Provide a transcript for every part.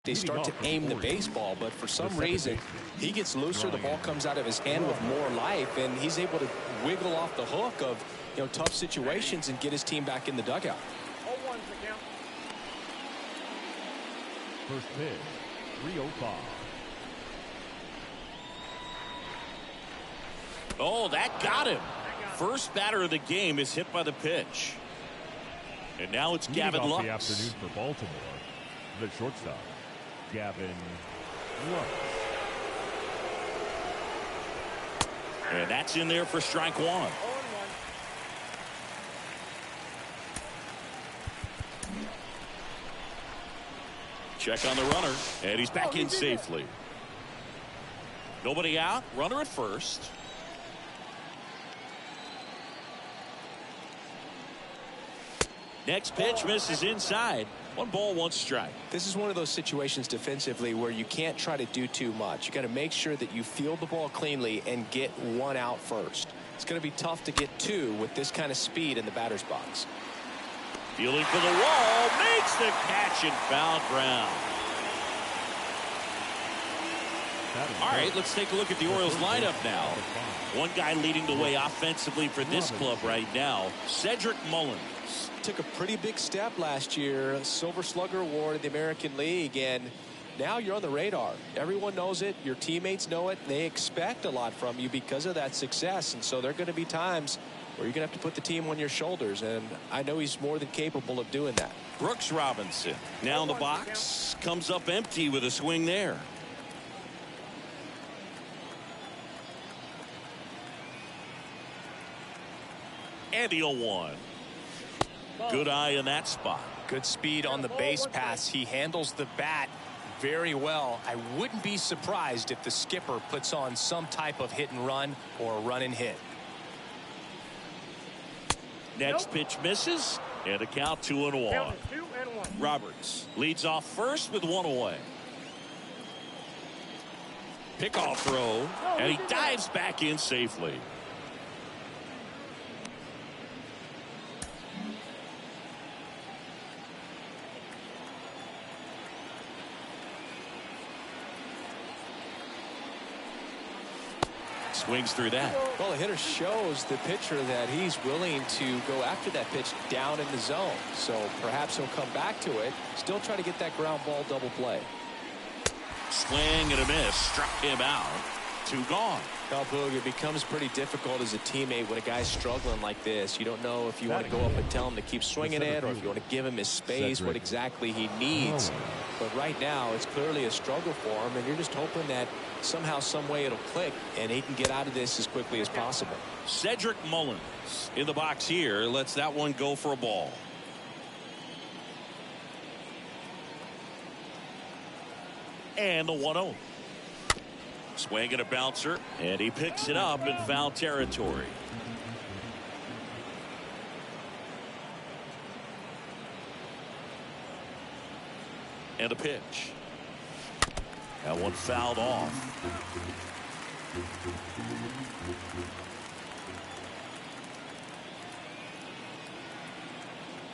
They start to aim the baseball, but for some reason he gets looser, the ball comes out of his hand with more life, and he's able to wiggle off the hook of tough situations and get his team back in the dugout. First pitch, 305. Oh, that got him. First batter of the game is hit by the pitch. And now it's Gavin Lux. The afternoon for Baltimore, the shortstop, Gavin Lux. And that's in there for strike one. Check on the runner, and he's back in safely. Nobody out, runner at first. Next pitch misses inside. 1 ball, 1 strike. This is one of those situations defensively where you can't try to do too much. You got to make sure that you field the ball cleanly and get 1 out first. It's going to be tough to get 2 with this kind of speed in the batter's box. Fielding for the wall, makes the catch and foul ground. All right, let's take a look at the Orioles lineup now. One guy leading the way offensively for this club right now, Cedric Mullins. Took a pretty big step last year, Silver Slugger Award in the American League, and now you're on the radar. Everyone knows it, your teammates know it, and they expect a lot from you because of that success, and so there are going to be times where you're going to have to put the team on your shoulders, and I know he's more than capable of doing that. Brooks Robinson now in the box, comes up empty with a swing there. And the 0-1. Good eye in that spot. Good speed on the base pass. He handles the bat very well. I wouldn't be surprised if the skipper puts on some type of hit and run or a run and hit. Next pitch misses, and a count 2-1. Roberts leads off first with 1 away. Pickoff throw, and he dives back in safely. Swings through that. Well, the hitter shows the pitcher that he's willing to go after that pitch down in the zone. So perhaps he'll come back to it. Still try to get that ground ball double play. Swing and a miss. Struck him out. 2 gone. Now, Boog, it becomes pretty difficult as a teammate when a guy's struggling like this. You don't know if you want to go up and tell him to keep swinging it or if you want to give him his space, what exactly he needs. But right now, it's clearly a struggle for him, and you're just hoping that somehow, some way it'll click, and he can get out of this as quickly as possible. Cedric Mullins in the box here. Lets that one go for a ball. And the 1-0. Swing and a bouncer, and he picks it up in foul territory. And a pitch. That one fouled off.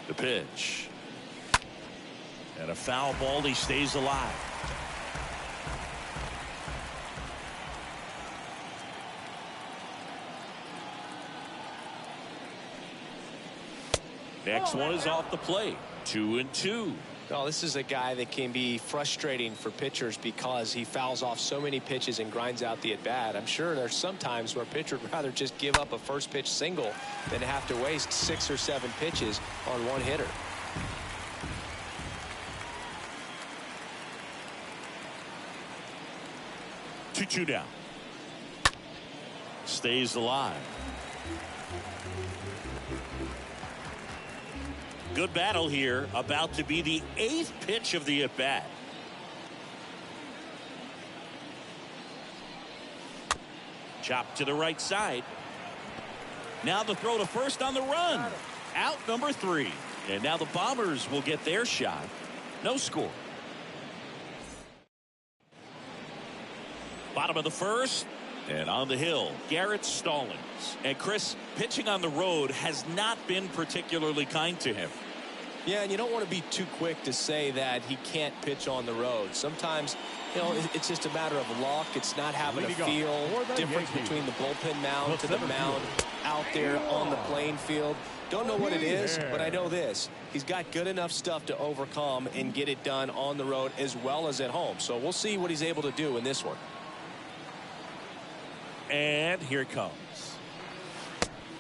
The pitch. And a foul ball. He stays alive. Next one is off the plate. 2-2. Well, this is a guy that can be frustrating for pitchers because he fouls off so many pitches and grinds out the at-bat. I'm sure there's some times where a pitcher would rather just give up a first pitch single than have to waste 6 or 7 pitches on one hitter. Two down. Stays alive. Good battle here. About to be the 8th pitch of the at-bat. Chop to the right side. Now the throw to first on the run. Out number 3. And now the Bombers will get their shot. No score. Bottom of the first. And on the hill, Garrett Stallings. And Chris, pitching on the road has not been particularly kind to him. Yeah, and you don't want to be too quick to say that he can't pitch on the road. Sometimes, you know, it's just a matter of luck. It's not having a feel difference between the bullpen mound to the mound out there on the playing field. Don't know what it is, but I know this. He's got good enough stuff to overcome and get it done on the road as well as at home. So we'll see what he's able to do in this one. And here it comes.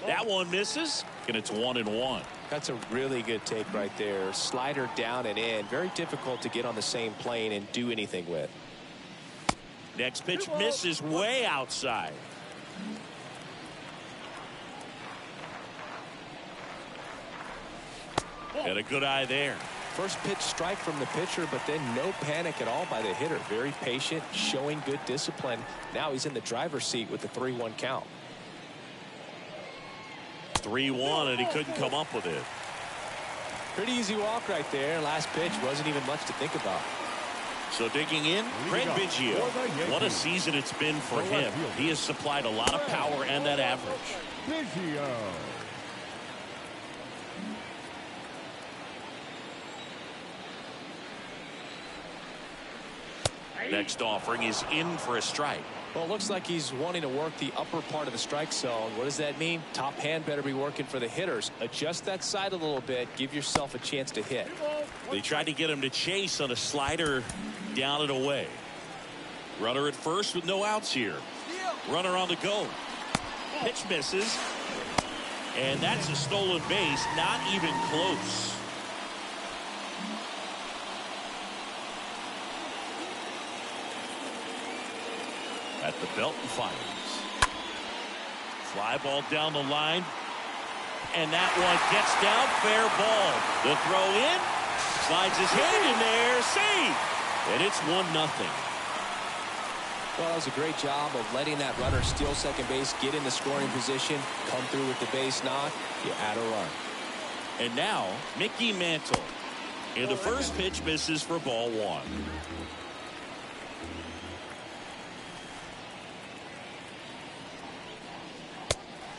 That one misses, and it's 1-1. That's a really good take right there. Slider down and in. Very difficult to get on the same plane and do anything with. Next pitch misses way outside. And a good eye there. First pitch strike from the pitcher, but then no panic at all by the hitter. Very patient, showing good discipline. Now he's in the driver's seat with the 3-1 count. 3-1, and he couldn't come up with it. Pretty easy walk right there. Last pitch wasn't even much to think about. So digging in, Craig Biggio. What a season it's been for him. He has supplied a lot of power and that average. Biggio. Next offering is in for a strike. Well, it looks like he's wanting to work the upper part of the strike zone. What does that mean? Top hand better be working for the hitters. Adjust that side a little bit. Give yourself a chance to hit. They tried to get him to chase on a slider down and away. Runner at first with no outs here. Runner on the go. Pitch misses. And that's a stolen base. Not even close. At the belt and fires. Fly ball down the line. And that one gets down. Fair ball. The throw in. Slides his hand in there. Save. And it's 1-0. Well, that was a great job of letting that runner steal second base, get in the scoring position, come through with the base knock. You add a run. And now, Mickey Mantle. And the first pitch misses for ball one.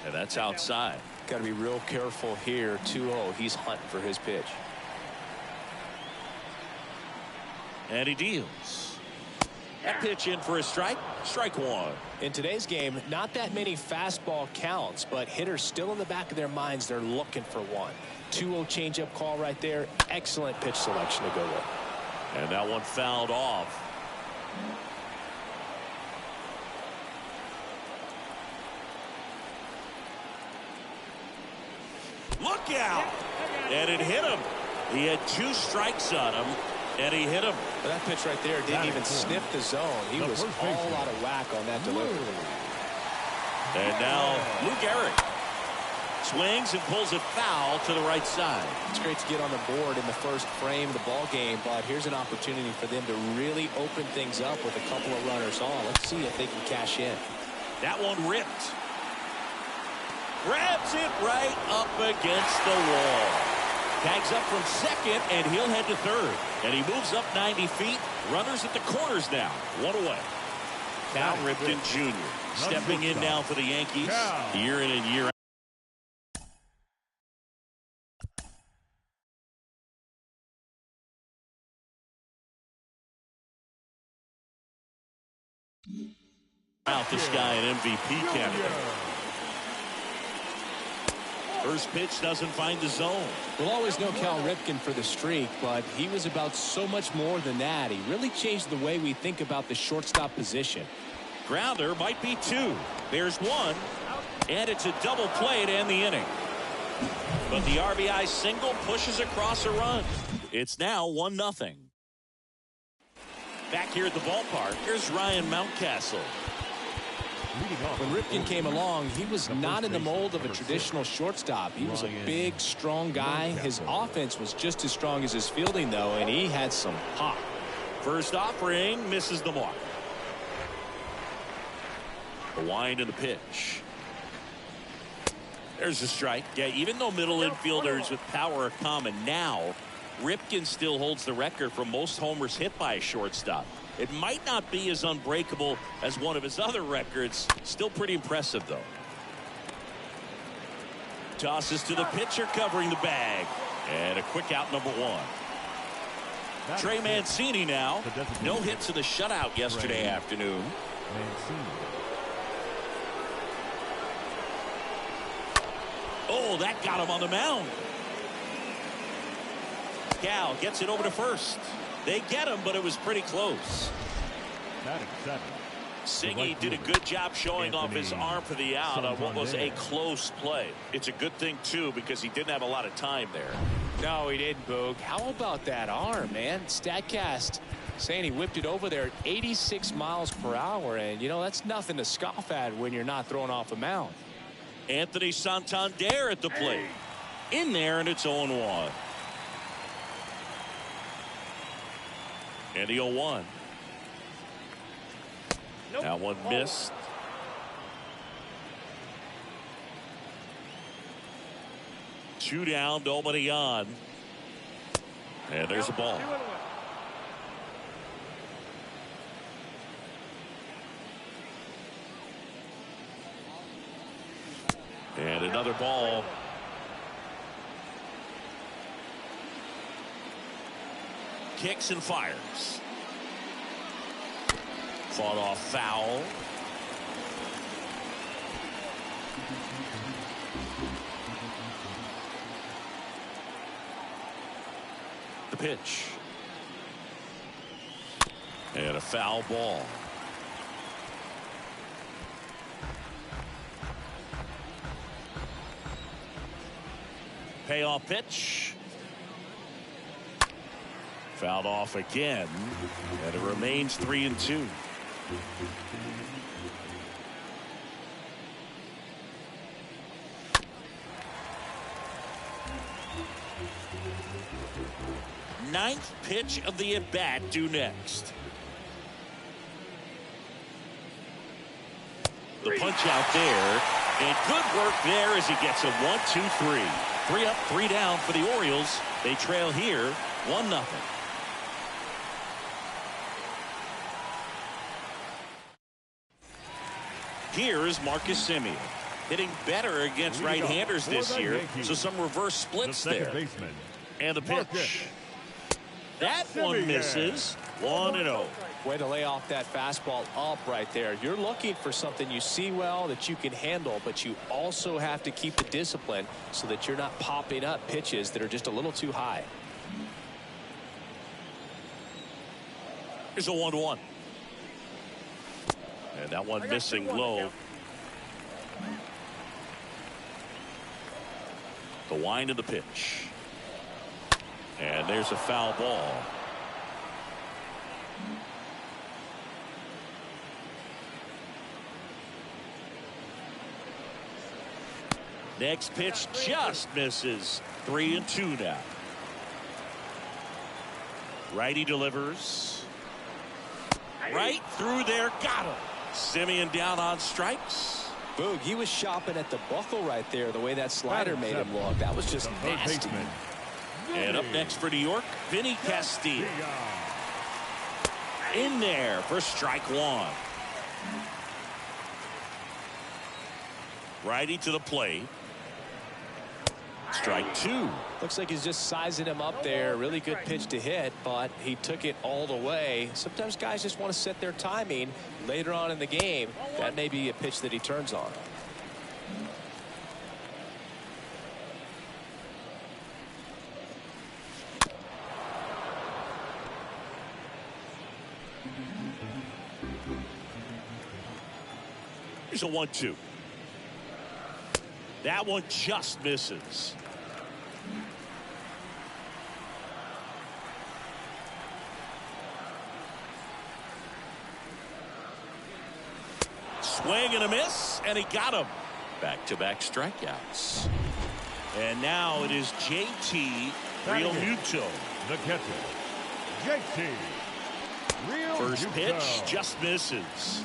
And that's outside. Got to be real careful here. 2-0. He's hunting for his pitch. And he deals. That pitch in for a strike. Strike one. In today's game, not that many fastball counts, but hitters still in the back of their minds. They're looking for one. 2-0 changeup call right there. Excellent pitch selection to go with. And that one fouled off. Look out! And it hit him. He had 2 strikes on him, and he hit him. But that pitch right there didn't even sniff the zone. He was all out of whack on that delivery. And now Lou Gehrig swings and pulls it foul to the right side. It's great to get on the board in the first frame of the ball game, but here's an opportunity for them to really open things up with a couple of runners on. Let's see if they can cash in. That one ripped. Grabs it right up against the wall. Tags up from second, and he'll head to third. And he moves up 90 feet. Runners at the corners now. 1 away. Cal Ripken Jr. stepping in now for the Yankees. Year in and year out. This guy an MVP candidate. First pitch doesn't find the zone. We'll always know Cal Ripken for the streak, but he was about so much more than that. He really changed the way we think about the shortstop position. Grounder might be 2. There's 1, and it's a double play to end the inning. But the RBI single pushes across a run. It's now 1-0. Back here at the ballpark, here's Ryan Mountcastle. When Ripken came along, he was not in the mold of a traditional shortstop. He was a big, strong guy. His offense was just as strong as his fielding, though, and he had some pop. First offering misses the mark. The wind and the pitch. There's a strike. Yeah, even though middle infielders with power are common now, Ripken still holds the record for most homers hit by a shortstop. It might not be as unbreakable as one of his other records. Still pretty impressive, though. Tosses to the pitcher covering the bag. And a quick out, number one. Trey Mancini now. No hits in the shutout yesterday afternoon. Oh, that got him on the mound. Cal gets it over to first. They get him, but it was pretty close. Singy did a good job showing off his arm for the out on what was a close play. It's a good thing, too, because he didn't have a lot of time there. No, he didn't, Boog. How about that arm, man? StatCast saying he whipped it over there at 86 miles per hour, and, you know, that's nothing to scoff at when you're not throwing off a mound. Anthony Santander at the plate. In there, and it's 0-1. And the 0-1. Nope. That one missed. Two down, nobody on. And there's a ball. And another ball. Kicks and fires. Fought off foul. The pitch. And a foul ball. Payoff pitch. Fouled off again. And it remains 3-2. Ninth pitch of the at-bat due next. The punch out there. And good work there as he gets a 1-2-3. 3 up, 3 down for the Orioles. They trail here 1-0. Here's Marcus Semien, hitting better against right-handers this year, so some reverse splits there. And the pitch. That one misses. 1-0. Way to lay off that fastball up right there. You're looking for something you see well that you can handle, but you also have to keep the discipline so that you're not popping up pitches that are just a little too high. Here's a 1-1. And that one missing low. The wind of the pitch. And there's a foul ball. Next pitch just misses. 3-2 now. Righty delivers. Right through there. Got him. Semien down on strikes. Boog, he was shopping at the buckle right there, the way that slider made him look. That was just nasty. And up next for New York, Vinny Castilla. In there for strike one. Righty to the plate. Strike two. Looks like he's just sizing him up there. Really good pitch to hit, but he took it all the way. Sometimes guys just want to set their timing later on in the game. That may be a pitch that he turns on. Here's a 1-2. That one just misses. Swing and a miss, and he got him. Back-to-back strikeouts. And now it is JT Realmuto. The catcher, JT Realmuto. First pitch just misses.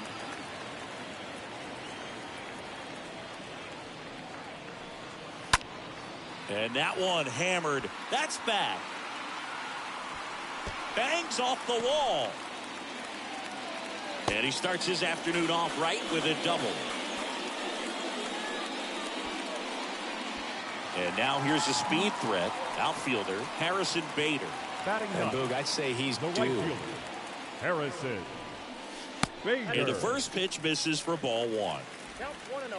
And that one hammered. That's back. Bangs off the wall. And he starts his afternoon off right with a double. And now here's a speed threat. Outfielder Harrison Bader. Batting And ninth, Boog, I'd say he's the right due. fielder, Harrison Bader. And the first pitch misses for ball one. Count 1-0.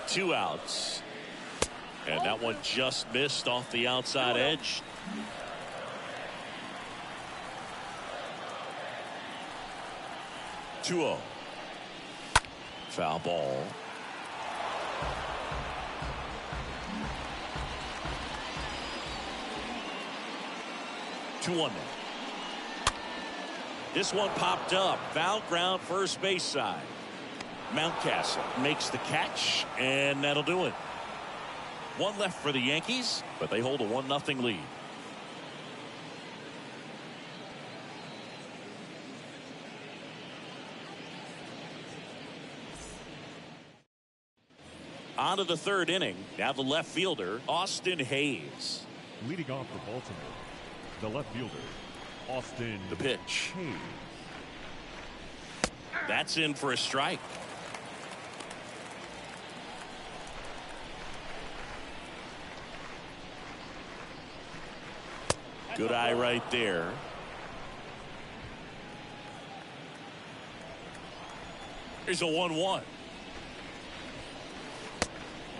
Two outs. And that one just missed off the outside edge. Two-0. Foul ball. Two-one. This one popped up. Foul ground first base side. Mountcastle makes the catch, and that'll do it. One left for the Yankees, but they hold a 1-0 lead. On to the third inning. Now the left fielder, Austin Hayes. Leading off for Baltimore, the left fielder, Austin The pitch. Hayes. That's in for a strike. Good eye right there. Here's a 1-1.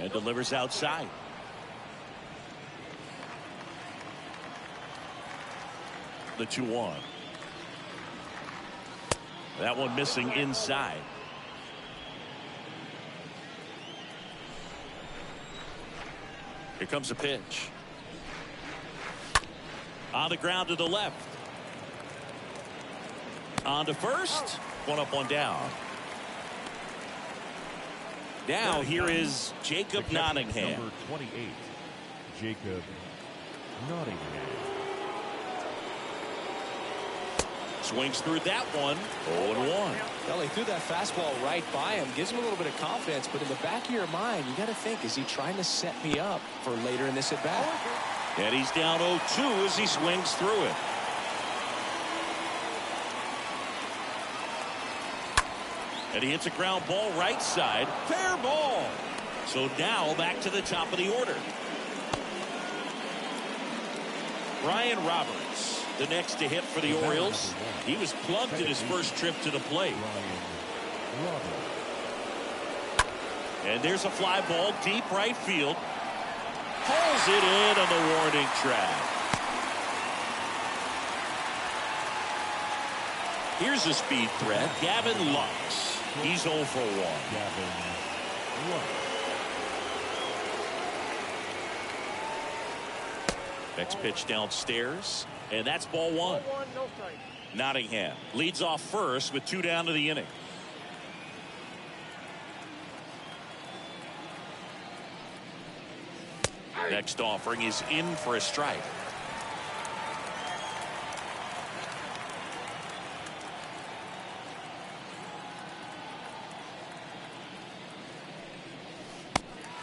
And delivers outside. The 2-1. That one missing inside. Here comes a pitch. On the ground to the left. On to first. One up, one down. Now here is Jacob Nottingham. Number 28, Jacob Nottingham. Swings through that one. 0-1. Well, he threw that fastball right by him. Gives him a little bit of confidence, but in the back of your mind, you got to think, is he trying to set me up for later in this at-bat? And he's down 0-2 as he swings through it. And he hits a ground ball right side. Fair ball. So now back to the top of the order. Brian Roberts, the next to hit for the Orioles. He was plugged in his first trip to the plate. And there's a fly ball deep right field. Pulls it in on the warning track. Here's a speed threat. Gavin Lux. He's 0 for 1. Gavin Lux. Next pitch downstairs, and that's ball one. 1-1, no strike. Nottingham leads off first with 2 down to the inning. Next offering is in for a strike.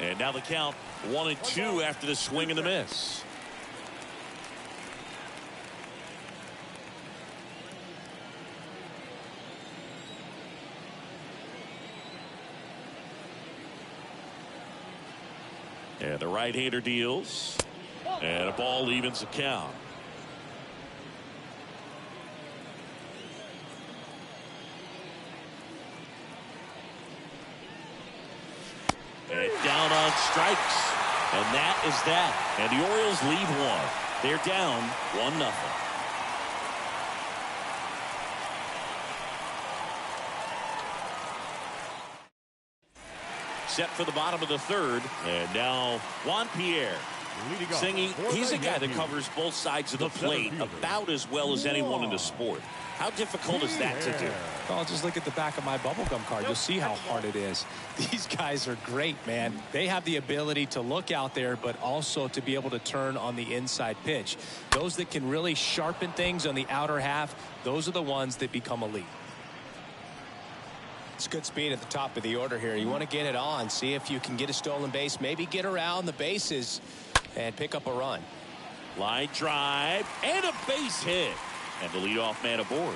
And now the count 1-2 after the swing and the miss. And the right-hander deals. And a ball evens the count. And down on strikes. And that is that. And the Orioles leave one. They're down 1-0. Set for the bottom of the third. And now Juan Pierre. Singing, he's a guy that covers both sides of the plate about as well as anyone in the sport. How difficult is that to do? Oh, just look at the back of my bubblegum card. You'll see how hard it is. These guys are great, man. They have the ability to look out there, but also to be able to turn on the inside pitch. Those that can really sharpen things on the outer half, those are the ones that become elite. It's good speed at the top of the order here. You want to get it on, see if you can get a stolen base, maybe get around the bases and pick up a run. Line drive and a base hit. And the leadoff man aboard.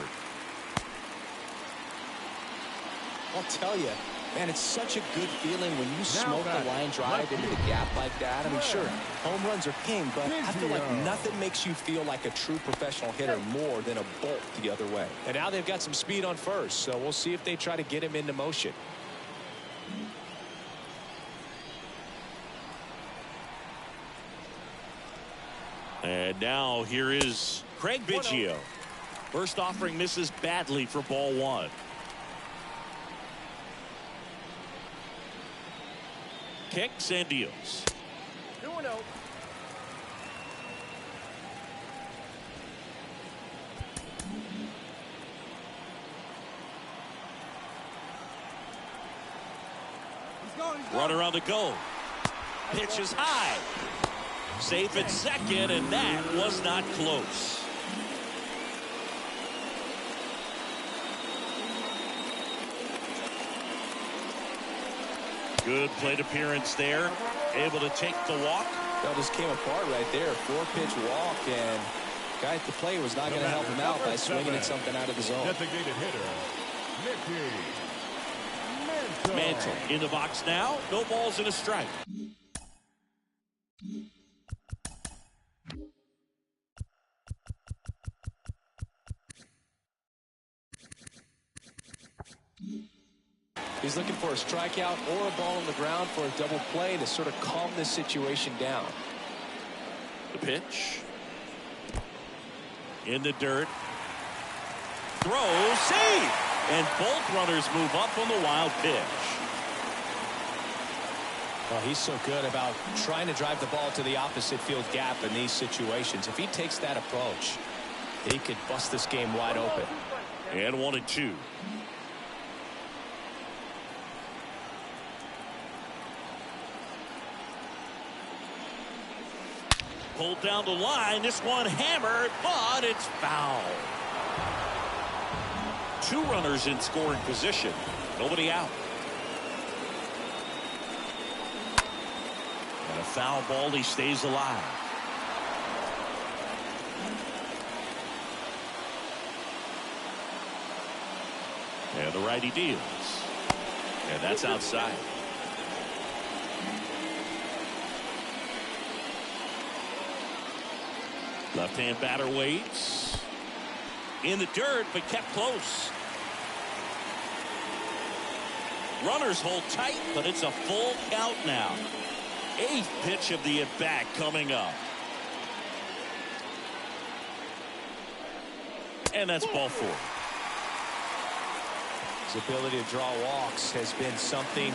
I'll tell you, man, it's such a good feeling when you smoke the line drive into the gap like that. I mean, sure, home runs are king, but I feel like nothing makes you feel like a true professional hitter more than a bolt the other way. And now they've got some speed on first, so we'll see if they try to get him into motion. And now here is Craig Biggio. First offering misses badly for ball one. Kicks and deals. 2-0. Runner on the go. Pitch is high. Safe at second, and that was not close. Good plate appearance there. Able to take the walk. That just came apart right there. 4-pitch walk, and guy at the plate was not going to help him out by swinging at something out of the zone. Designated hitter, Mantle in the box now. No balls and a strike. He's looking for a strikeout or a ball on the ground for a double play to sort of calm this situation down. The pitch. In the dirt. Throw, save! And both runners move up on the wild pitch. Well, he's so good about trying to drive the ball to the opposite field gap in these situations. If he takes that approach, he could bust this game wide open. And 1-2. Pulled down the line. This one hammered, but it's foul. Two runners in scoring position. Nobody out. And a foul ball. He stays alive. And the righty deals. And that's outside. Left-hand batter waits. In the dirt, but kept close. Runners hold tight, but it's a full count now. 8th pitch of the at-bat coming up. And that's ball 4. His ability to draw walks has been something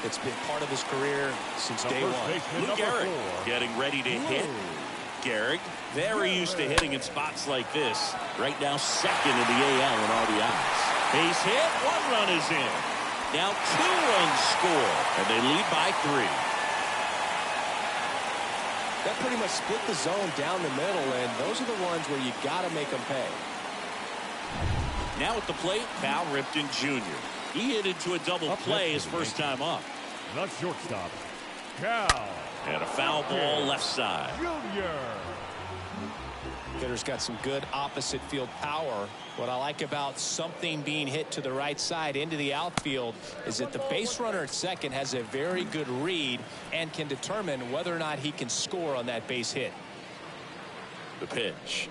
that's been part of his career since day one. Gehrig getting ready to hit. Gehrig, very used to hitting in spots like this. Right now, second in the AL in RBIs. Base hit, 1 run is in. Now 2 runs score, and they lead by 3. That pretty much split the zone down the middle, and those are the ones where you got to make them pay. Now at the plate, Cal Ripken Jr. He hit into a double play his first time up. The shortstop, Cal. And a foul ball left side. Junior. Hitter's got some good opposite field power. What I like about something being hit to the right side into the outfield is that the base runner at second has a very good read and can determine whether or not he can score on that base hit. The pitch.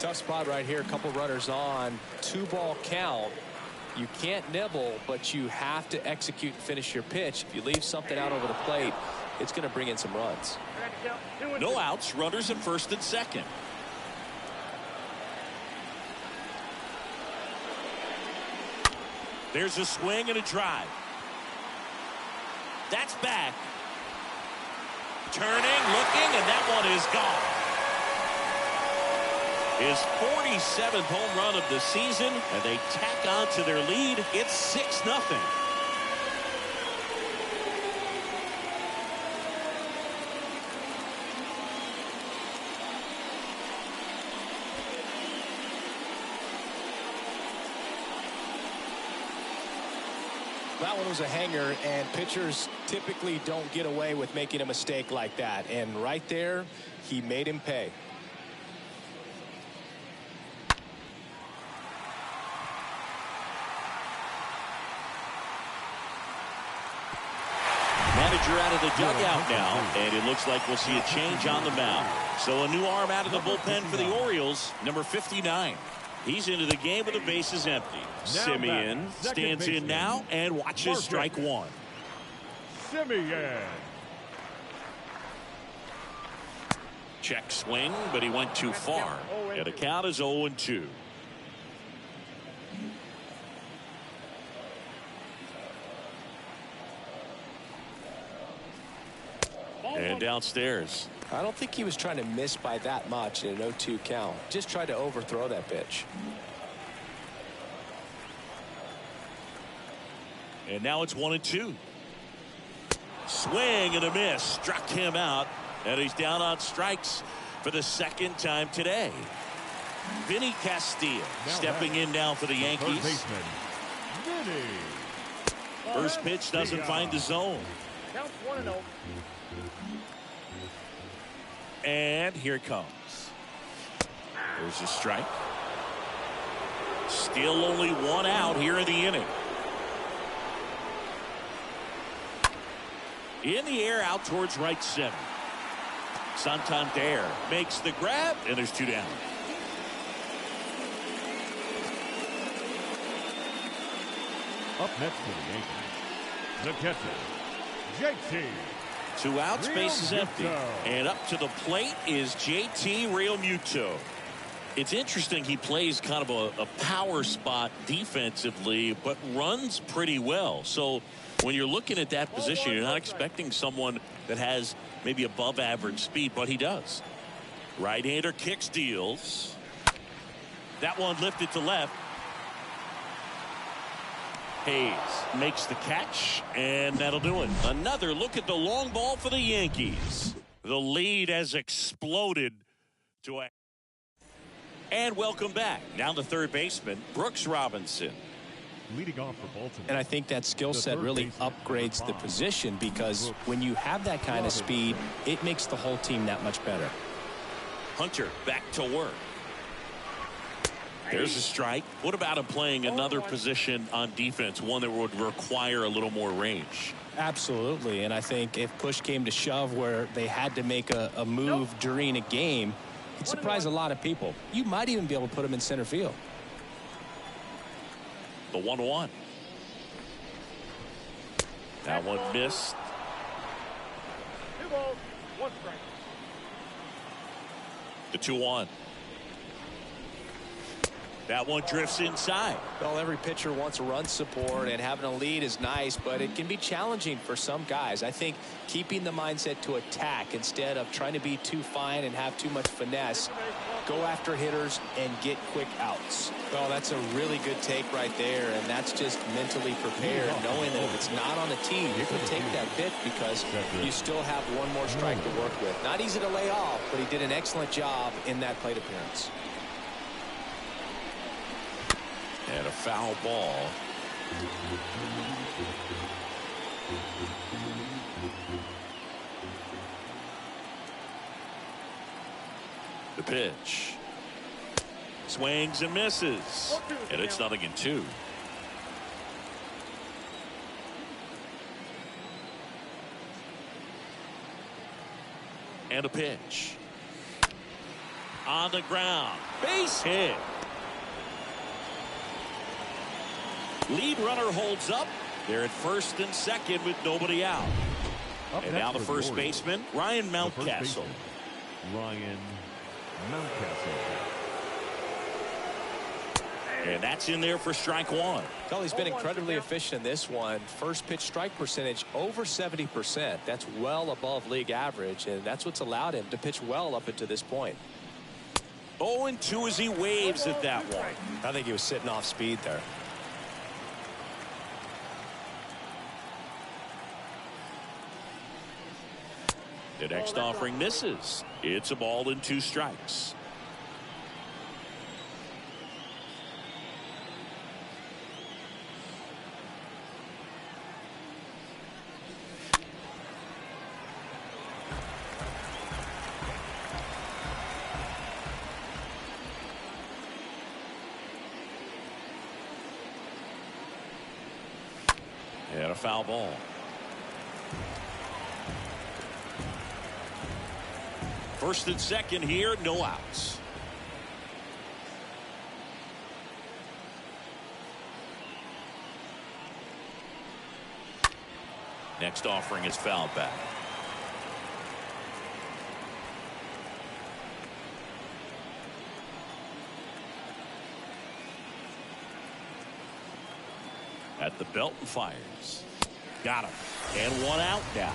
Tough spot right here. A couple runners on. 2-ball count. You can't nibble, but you have to execute and finish your pitch. If you leave something out over the plate, it's going to bring in some runs. No outs. Runners at first and second. There's a swing and a drive. That's back. Turning, looking, and that one is gone. His 47th home run of the season, and they tack on to their lead. It's 6-0. That one was a hanger, and pitchers typically don't get away with making a mistake like that. And right there, he made him pay. manager out of the dugout now, and it looks like we'll see a change on the mound. So a new arm out of the bullpen for the Orioles, number 59. He's into the game with the bases empty. Simeon stands in now and watches strike one. Simeon. Check swing, but he went too far. And the count is 0-2. And downstairs. I don't think he was trying to miss by that much in an 0-2 count. Just tried to overthrow that pitch. And now it's 1-2. Swing and a miss. Struck him out. And he's down on strikes for the second time today. Vinny Castilla stepping in now for the Yankees. First pitch doesn't find the zone. Counts 1-0. And here it comes. There's a strike. Still only one out here in the inning. In the air out towards right center. Santander makes the grab, and there's two down. Up next for the Yankees, the catcher, JT. Two outs, base is empty. And up to the plate is JT Realmuto. It's interesting, he plays kind of a power spot defensively, but runs pretty well. So when you're looking at that position, you're not expecting someone that has maybe above average speed, but he does. Right-hander kicks, deals. That one lifted to left. Hayes makes the catch, and that'll do it. Another look at the long ball for the Yankees. The lead has exploded to a... And welcome back. Now the third baseman, Brooks Robinson. Leading off for Baltimore. And I think that skill set really upgrades the position, because when you have that kind of speed, it makes the whole team that much better. Hunter back to work. There's a strike. What about him playing another position on defense, one that would require a little more range? Absolutely. And I think if push came to shove where they had to make a move during a game, it'd surprise a lot of people. You might even be able to put him in center field. The 1-1. That one missed. 2 balls, 1 strike. The 2-1. That one drifts inside. Well, every pitcher wants run support, and having a lead is nice, but it can be challenging for some guys. I think keeping the mindset to attack instead of trying to be too fine and have too much finesse, go after hitters and get quick outs. Well, that's a really good take right there, and that's just mentally prepared, knowing that if it's not on the tee, you can take that pitch because you still have one more strike to work with. Not easy to lay off, but he did an excellent job in that plate appearance. And a foul ball. The pitch. Swings and misses. And it's 0-2. And a pitch. On the ground. Base hit. Lead runner holds up. They're at first and second with nobody out. And now the first baseman, Ryan Mountcastle. Ryan Mountcastle. And that's in there for strike one. Well, he's been incredibly efficient in this one. First pitch strike percentage over 70%. That's well above league average, and that's what's allowed him to pitch well up until this point. 0-2 as he waves at that one. I think he was sitting off speed there. The next offering misses. It's a ball and 2 strikes. And a foul ball. First and second here, no outs. Next offering is fouled back. At the belt and fires. Got him. And one out now.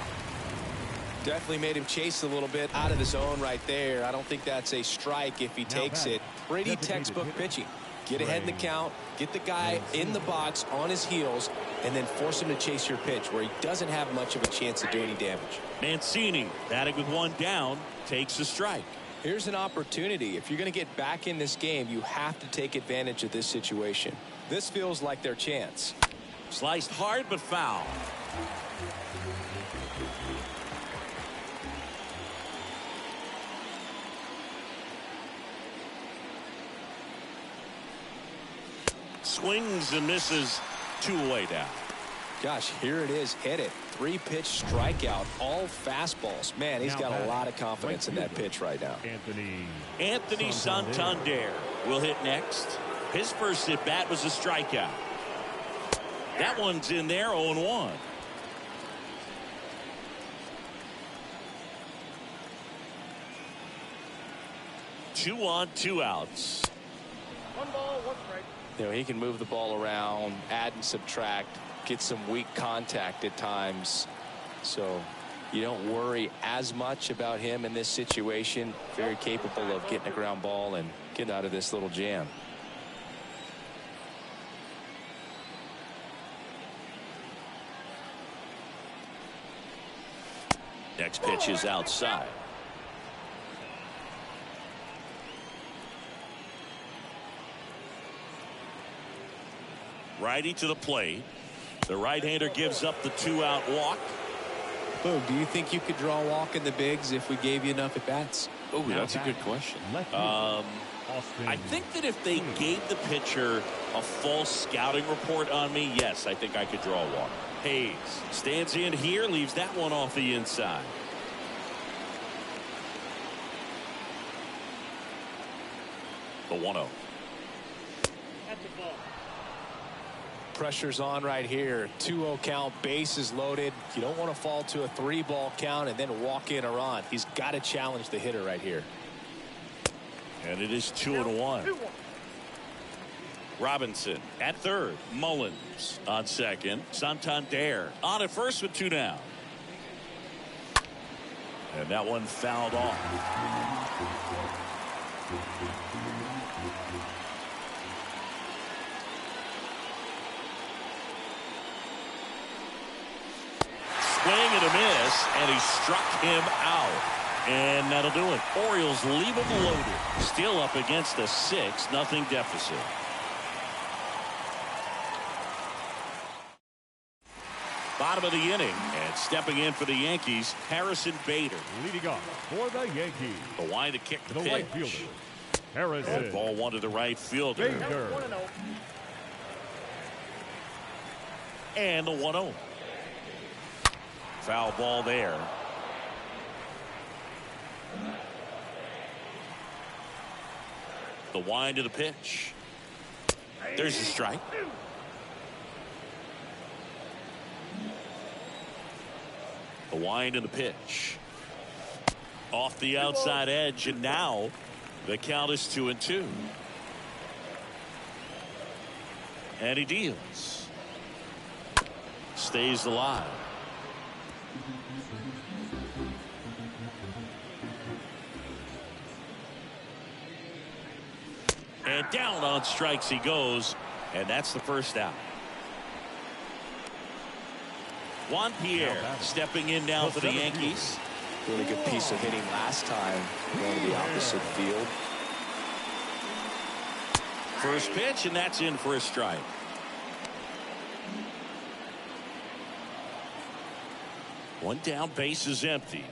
Definitely made him chase a little bit out of the zone right there. I don't think that's a strike if he takes it. Pretty textbook pitching. Get ahead in the count, get the guy in the box on his heels, and then force him to chase your pitch where he doesn't have much of a chance to do any damage. Mancini, batting with one down, takes a strike. Here's an opportunity. If you're going to get back in this game, you have to take advantage of this situation. This feels like their chance. Sliced hard but foul. Swings and misses. 2 away now. Gosh, here it is. Hit it. 3-pitch strikeout. All fastballs. Man, he's got a lot of confidence in that pitch right now. Anthony Santander will hit next. His first at bat was a strikeout. That one's in there. 0-1. Two on, 2 outs. 1 ball, 1 strike. You know, he can move the ball around, add and subtract, get some weak contact at times. So you don't worry as much about him in this situation. Very capable of getting a ground ball and getting out of this little jam. Next pitch is outside. Righty to the plate. The right-hander gives up the 2-out walk. Boog, do you think you could draw a walk in the bigs if we gave you enough at-bats? Oh, that's a good question. I think that if they gave the pitcher a false scouting report on me, yes, I think I could draw a walk. Hayes stands in here, leaves that one off the inside. The 1-0. That's a ball. Pressure's on right here. 2-0 count, bases loaded. You don't want to fall to a 3-ball count and then walk in or on. He's got to challenge the hitter right here. And it is 2-1. Robinson at third. Mullins on second. Santander on at first with 2 down. And that one fouled off. Swing and a miss, and he struck him out. And that'll do it. Orioles leave him loaded. Still up against a 6-0 deficit. Bottom of the inning, and stepping in for the Yankees, Harrison Bader. Leading off for the Yankees. The line to kick the pitch. right fielder, Harrison. And ball one to the right fielder. Bader. And the 1-0. Foul ball there. The wind to the pitch. There's a strike. The wind and the pitch. Off the outside edge, and now the count is 2-2. And he deals. Stays alive. And down on strikes he goes, and that's the first out. Juan Pierre stepping in now for the Yankees. Really good piece of hitting last time, going to the opposite field. First pitch, and that's in for a strike. One down, base is empty.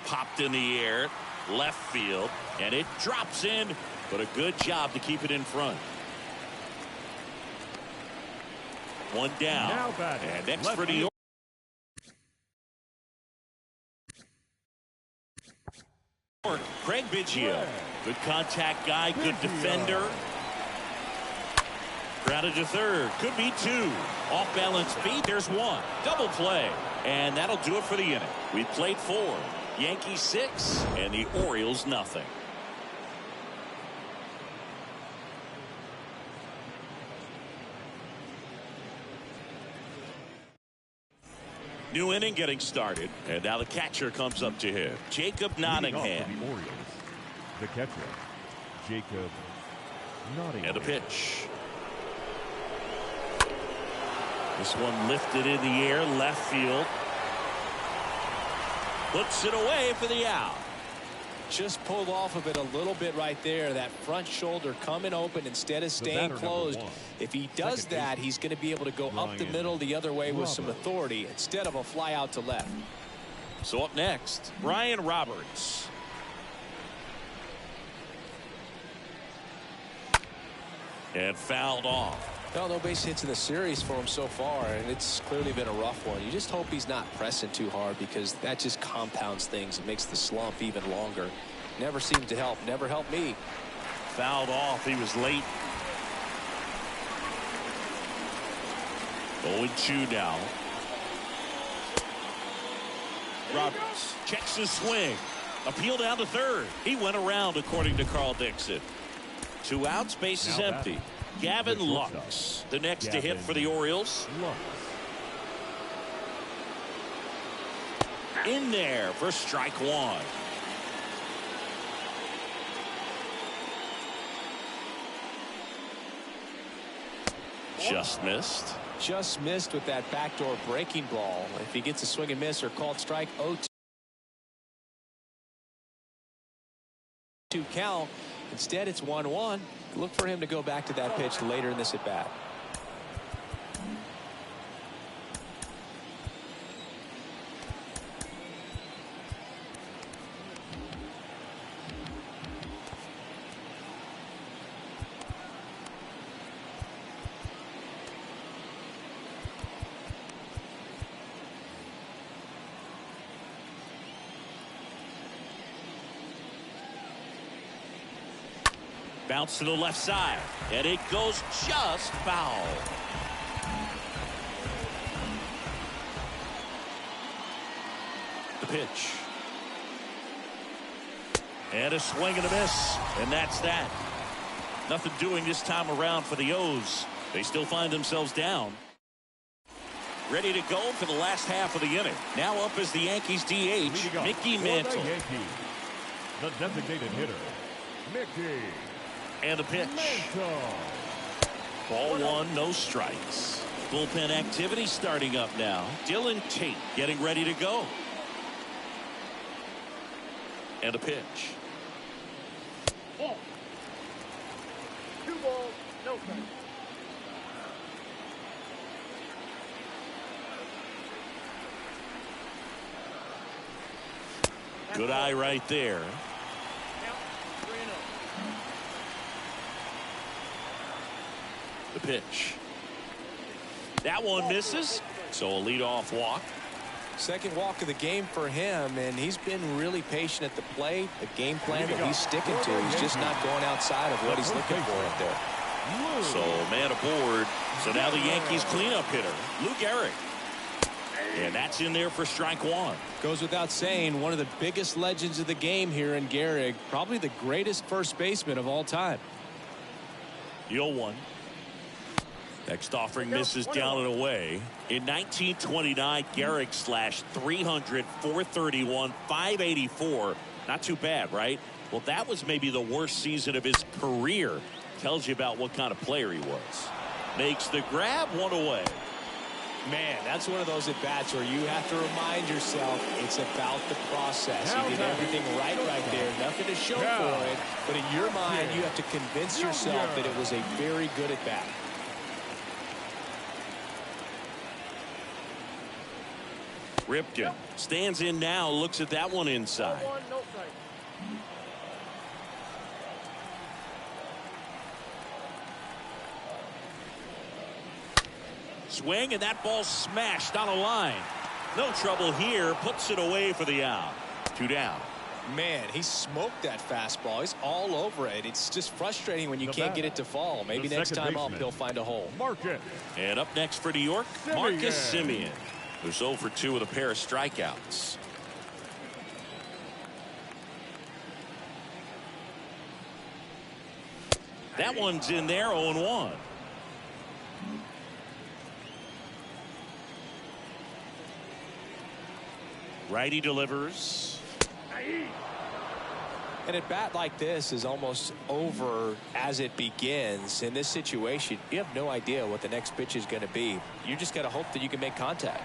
Popped in the air, left field, and it drops in but a good job to keep it in front. One down. Now batting. And next Left for the field. Craig Biggio. Good contact guy, good defender. Grounded to third. Could be two. Off balance feet. There's one. Double play. And that'll do it for the inning. We've played 4. Yankees 6 and the Orioles nothing. New inning getting started. And now the catcher comes up to him. Jacob Nottingham. The Orioles. The catcher, Jacob Nottingham. And a pitch. This one lifted in the air, left field. Puts it away for the out. Just pulled off of it a little bit right there. That front shoulder coming open instead of staying closed. If he does that, he's going to be able to go up the middle the other way with some authority instead of a fly out to left. So up next, Ryan Roberts. And fouled off. Well, no base hits in the series for him so far, and it's clearly been a rough one. You just hope he's not pressing too hard because that just compounds things. It makes the slump even longer. Never seemed to help. Never helped me. Fouled off. He was late. 0-2 now. Roberts checks his swing. Appeal down to third. He went around, according to Carl Dixon. 2 outs. Base is empty. Gavin Lux, the next to hit for the Orioles. In there for strike 1. Just missed. Just missed with that backdoor breaking ball. If he gets a swing and miss or called strike 0-2 count. Instead, it's 1-1. Look for him to go back to that pitch later in this at bat. Bounce to the left side, and it goes just foul. The pitch. And a swing and a miss, and that's that. Nothing doing this time around for the O's. They still find themselves down. Ready to go for the last half of the inning. Now up is the Yankees DH, Mickey Mantle. The designated hitter, Mickey. And a pitch. Ball 1, no strikes. Bullpen activity starting up now. Dylan Tate getting ready to go. And a pitch. Ball. 2 balls, no strikes. Good eye right there. The pitch. That one misses. So a leadoff walk. Second walk of the game for him, and he's been really patient at the plate. The game plan that he's sticking to. He's just not going outside of what he's looking for right there. So man aboard. So now the Yankees cleanup hitter, Lou Gehrig. And that's in there for strike 1. Goes without saying, one of the biggest legends of the game here in Gehrig. Probably the greatest first baseman of all time. 0-1. Next offering misses down and away. In 1929, Gehrig slashed 300, 431, 584. Not too bad, right? Well, that was maybe the worst season of his career. Tells you about what kind of player he was. Makes the grab, 1 away. Man, that's one of those at-bats where you have to remind yourself it's about the process. You did everything right there. Nothing to show for it. But in your mind, you have to convince yourself that it was a very good at-bat. Ripken stands in now, looks at that one inside. Swing, and that ball smashed on a line. No trouble here. Puts it away for the out. 2 down. Man, he smoked that fastball. He's all over it. It's just frustrating when you can't get it to fall. Maybe next time up he'll find a hole. And up next for New York, Marcus Semien, who's 0 for 2 with a pair of strikeouts. That one's in there, 0-1. Righty delivers. And a bat like this is almost over as it begins. In this situation, you have no idea what the next pitch is going to be. You just got to hope that you can make contact.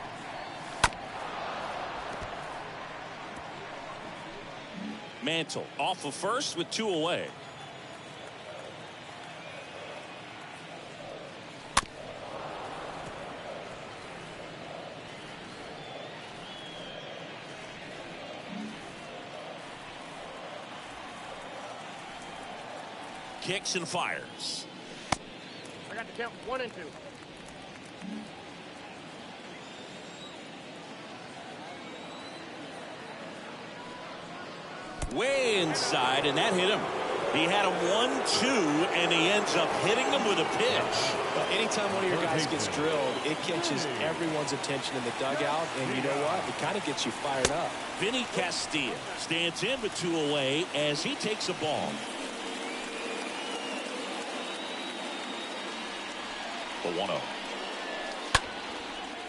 Mantle off of first with 2 away. Kicks and fires. I got the count 1 and 2. Way inside, and that hit him. He had him 1-2, and he ends up hitting him with a pitch. But anytime one of your guys gets drilled, it catches everyone's attention in the dugout, and you know what? It kind of gets you fired up. Vinny Castilla stands in with 2 away as he takes a ball. The 1-0.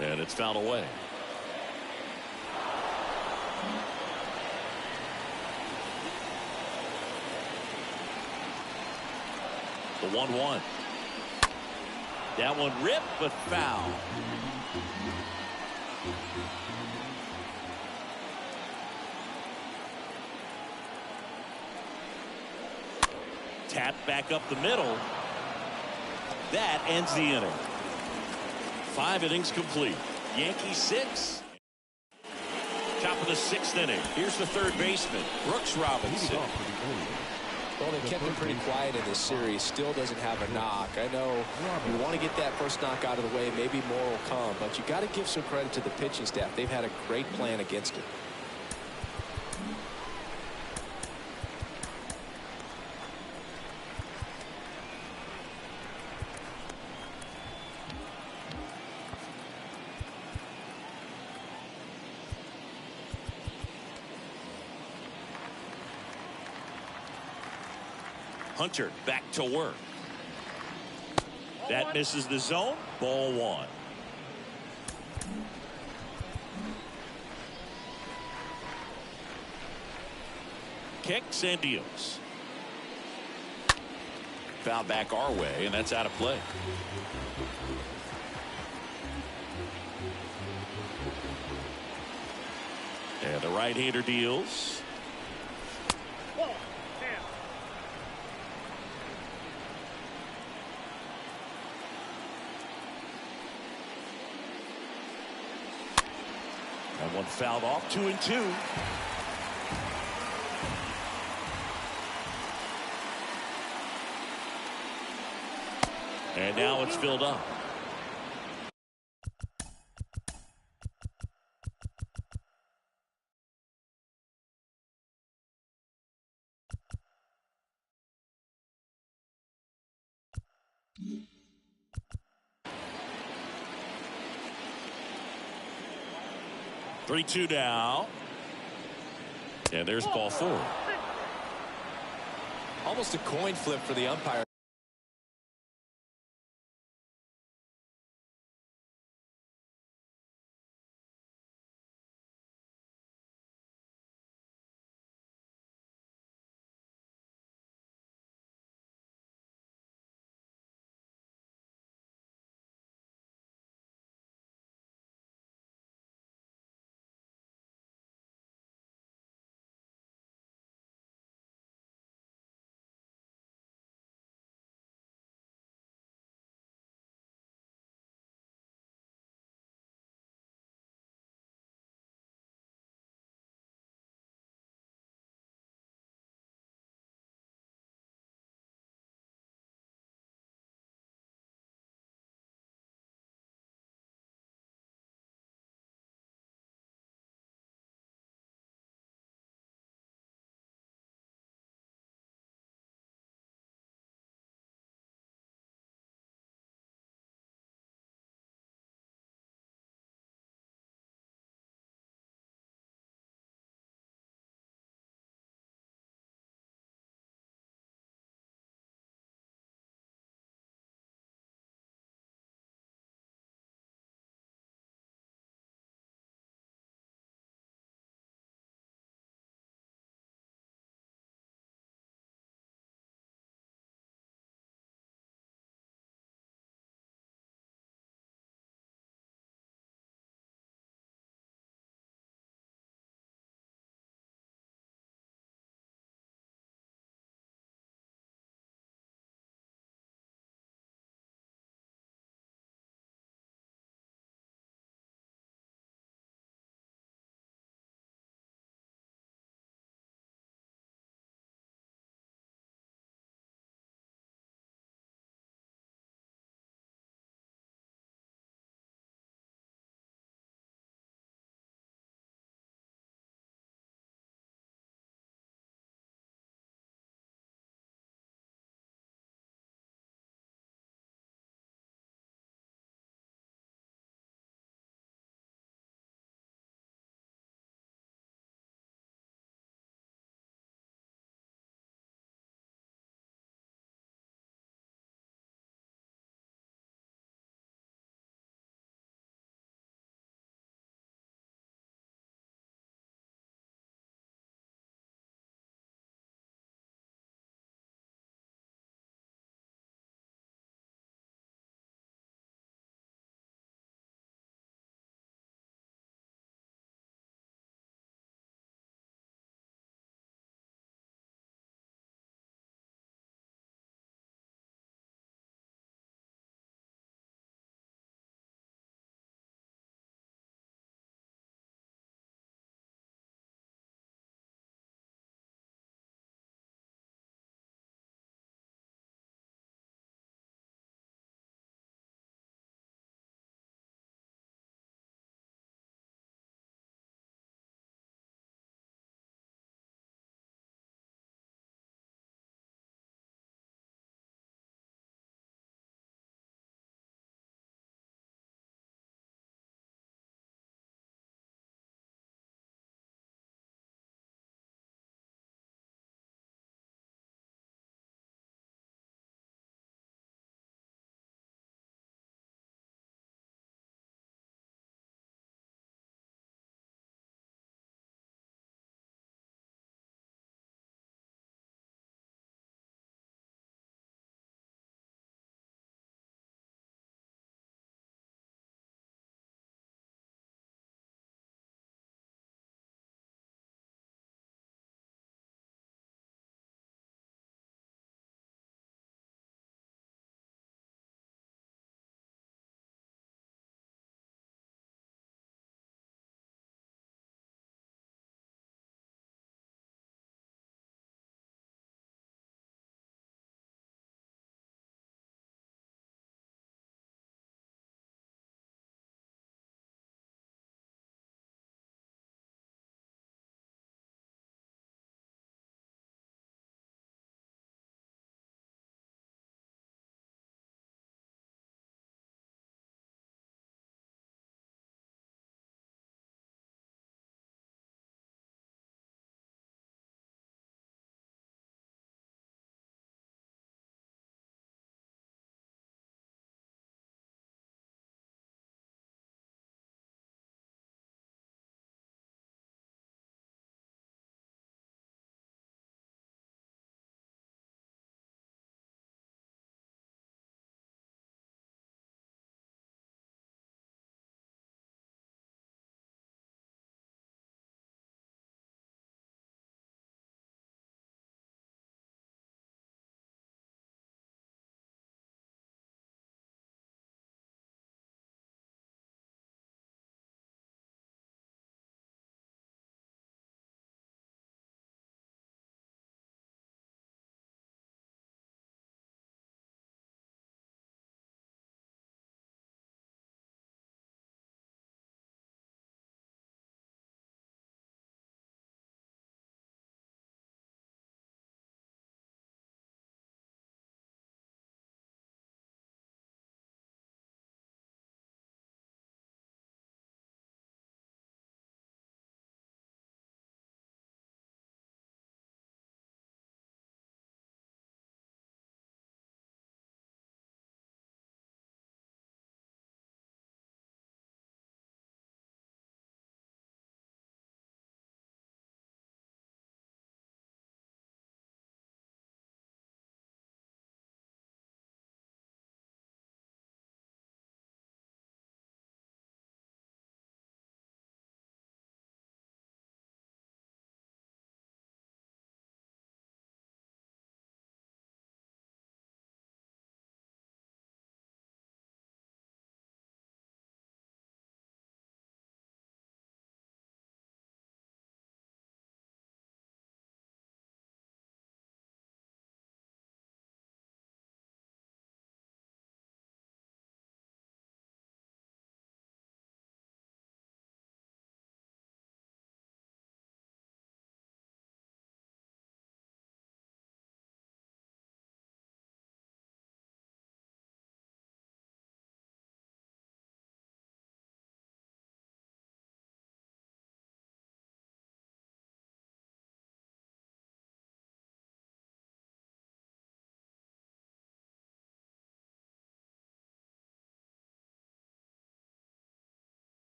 And it's fouled away. The 1-1. That one ripped, but foul. Tap back up the middle. That ends the inning. 5 innings complete. Yankees 6. Top of the 6th inning. Here's the 3rd baseman, Brooks Robinson. Well, they kept him pretty quiet in this series. Still doesn't have a knock. I know you want to get that first knock out of the way. Maybe more will come. But you got to give some credit to the pitching staff. They've had a great plan against it. Hunter back to work. That misses the zone. Ball 1. Kicks and deals. Foul back our way, and that's out of play. And the right-hander deals. And one fouled off. 2-2. And now it's filled up. Three-two now. And there's ball 4. Almost a coin flip for the umpire.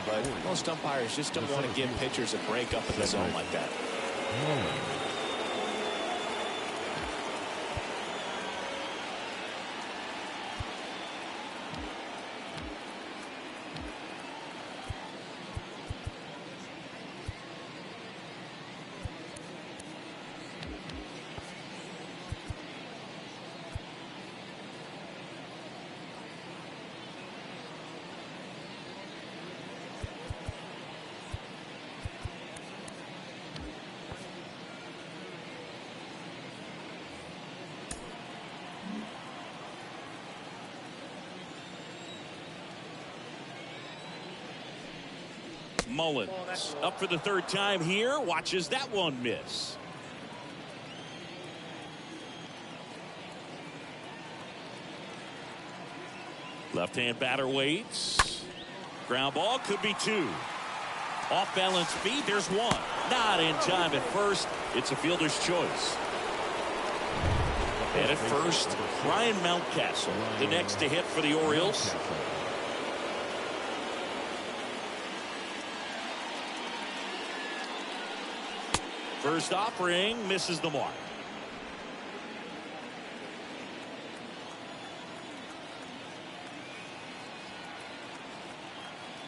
but most umpires just don't want to give pitchers a break up in the zone like that. Mullins up for the third time here. Watches that one miss. Left-hand batter waits. Ground ball, could be two. Off balance feet, there's one. Not in time at first. It's a fielder's choice. And at first, Ryan Mountcastle, the next to hit for the Orioles. First offering misses the mark.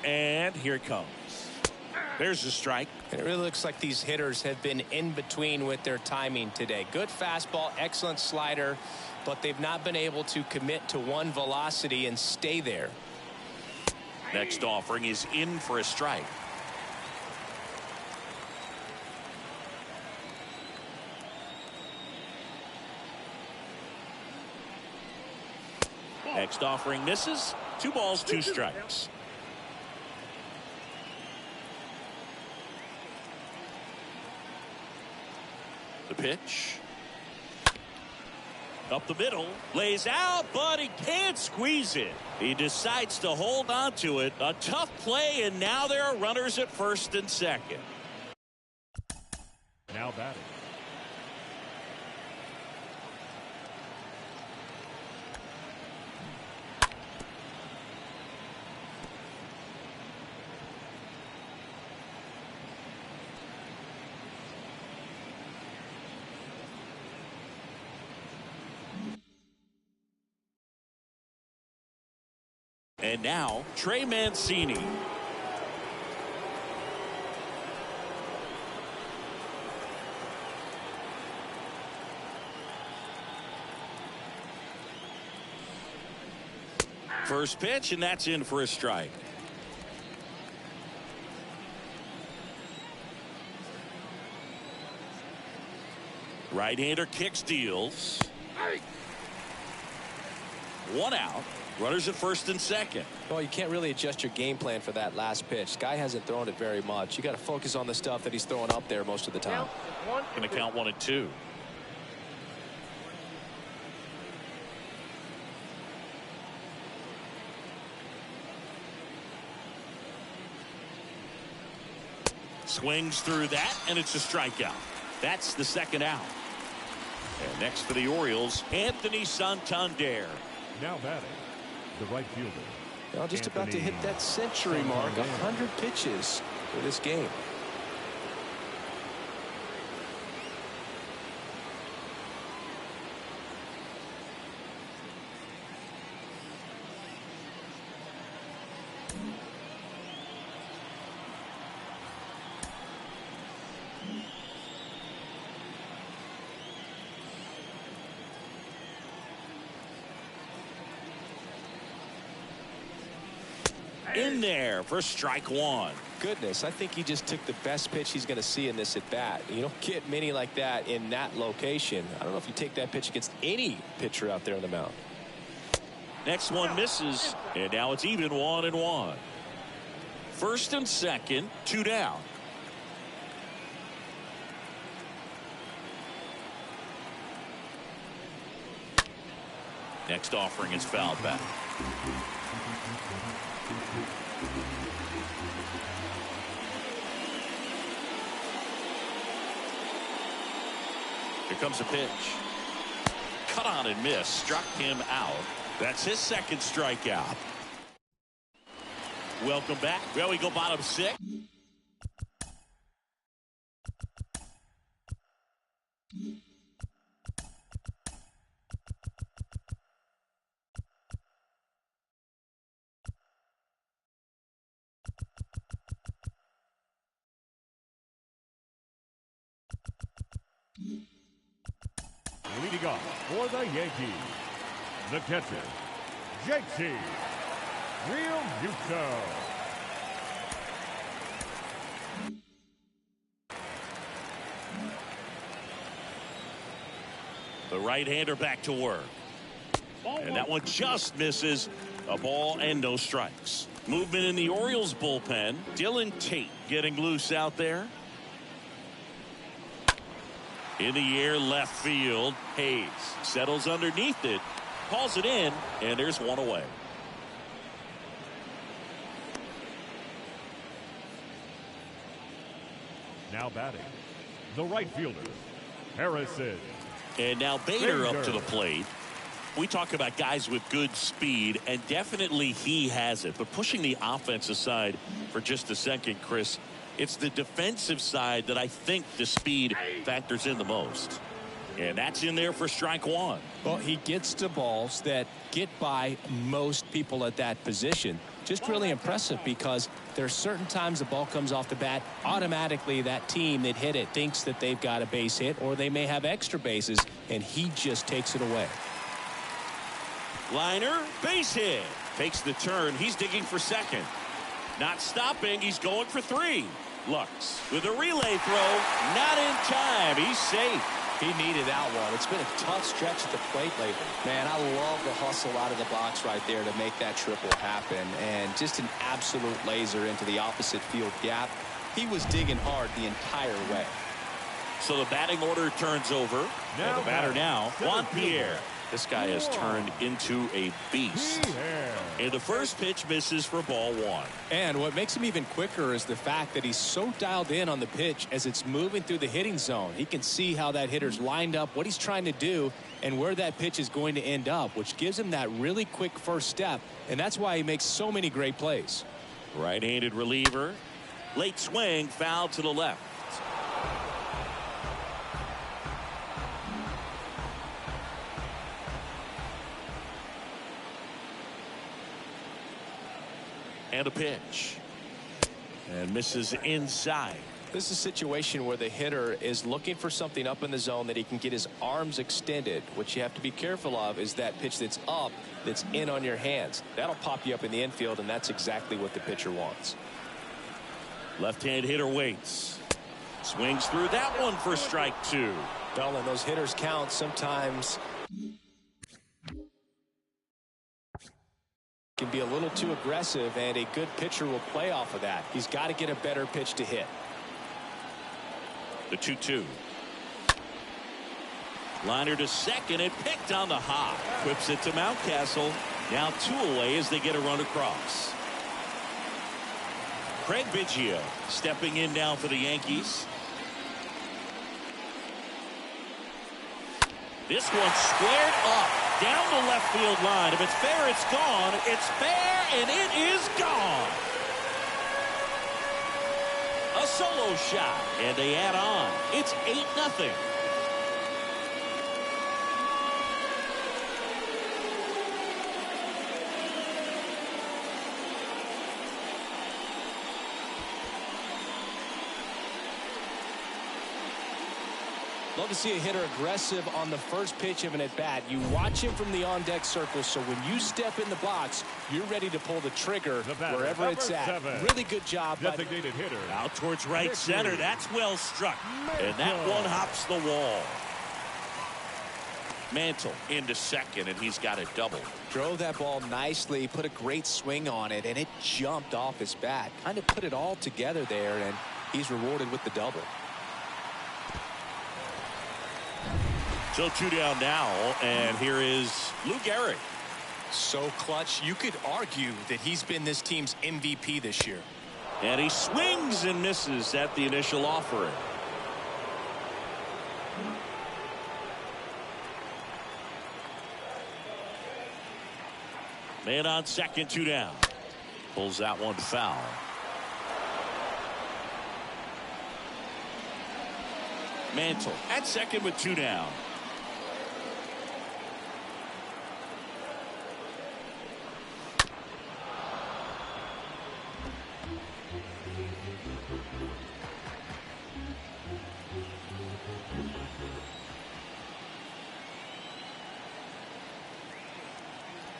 And here it comes. There's a strike. And it really looks like these hitters have been in between with their timing today. Good fastball, excellent slider, but they've not been able to commit to one velocity and stay there. Next offering is in for a strike. Next offering misses. 2 balls, 2 strikes. The pitch. Up the middle. Lays out, but he can't squeeze it. He decides to hold on to it. A tough play, and now there are runners at first and second. Now batting. And now, Trey Mancini. First pitch, and that's in for a strike. Right-hander kicks, deals. 1 out. Runners at first and second. Well, you can't really adjust your game plan for that last pitch. Guy hasn't thrown it very much. You got to focus on the stuff that he's throwing up there most of the time. Going to count 1 and 2. Swings through that, and it's a strikeout. That's the second out. And next for the Orioles, Anthony Santander. Now batting, the right fielder. Well, just about to hit that century mark. 100 pitches for this game. In there for strike 1. Goodness, I think he just took the best pitch he's going to see in this at bat. You don't get many like that in that location. I don't know if you take that pitch against any pitcher out there on the mound. Next one misses, and now it's even 1 and 1. First and second, 2 down. Next offering is fouled back. Here comes a pitch. Cut on and miss. Struck him out. That's his second strikeout. Welcome back. Well, we go bottom 6. Leading off for the Yankees, the catcher, JT Realmuto. The right-hander back to work. And that one just misses. A ball and no strikes. Movement in the Orioles bullpen. Dylan Tate getting loose out there. In the air, left field. Hayes settles underneath it, calls it in, and there's one away. Now batting, the right fielder, Harrison. And now Bader up to the plate. We talk about guys with good speed, and definitely he has it. But pushing the offense aside for just a second, Chris, it's the defensive side that I think the speed factors in the most. And that's in there for strike one. Well, he gets to balls that get by most people at that position. Just really impressive because there's certain times the ball comes off the bat, automatically that team that hit it thinks that they've got a base hit or they may have extra bases, and he just takes it away. Liner, base hit. Takes the turn. He's digging for second. Not stopping. He's going for 3. Lux with a relay throw. Not in time. He's safe. He needed that one. It's been a tough stretch at the plate lately. Man, I love the hustle out of the box right there to make that triple happen. And just an absolute laser into the opposite field gap. He was digging hard the entire way. So the batting order turns over. And the batter now, Juan Pierre. This guy has turned into a beast. And the first pitch misses for ball 1. And what makes him even quicker is the fact that he's so dialed in on the pitch as it's moving through the hitting zone. He can see how that hitter's lined up, what he's trying to do, and where that pitch is going to end up, which gives him that really quick first step. And that's why he makes so many great plays. Right-handed reliever. Late swing, foul to the left. And a pitch. And misses inside. This is a situation where the hitter is looking for something up in the zone that he can get his arms extended. What you have to be careful of is that pitch that's up, that's in on your hands. That'll pop you up in the infield, and that's exactly what the pitcher wants. Left-hand hitter waits. Swings through that one for strike 2. Well, and those hitters count sometimes. Can be a little too aggressive, and a good pitcher will play off of that. He's got to get a better pitch to hit. The 2-2. Liner to second and picked on the hop. Whips it to Mountcastle. Now 2 away as they get a run across. Craig Biggio stepping in now for the Yankees. This one squared up down the left field line. If it's fair, it's gone. It's fair, and it is gone. A solo shot, and they add on. It's 8-0. Love to see a hitter aggressive on the first pitch of an at-bat. You watch him from the on-deck circle, so when you step in the box, you're ready to pull the trigger wherever it's at. 7. Really good job. Designated hitter. Out towards right center. That's well struck. And that one hops the wall. Mantle into second, and he's got a double. Drove that ball nicely, put a great swing on it, and it jumped off his bat. Kind of put it all together there, and he's rewarded with the double. So 2 down now, and here is Lou Gehrig. So clutch, you could argue that he's been this team's MVP this year. And he swings and misses at the initial offering. Man on second, 2 down. Pulls that one foul. Mantle at second with 2 down.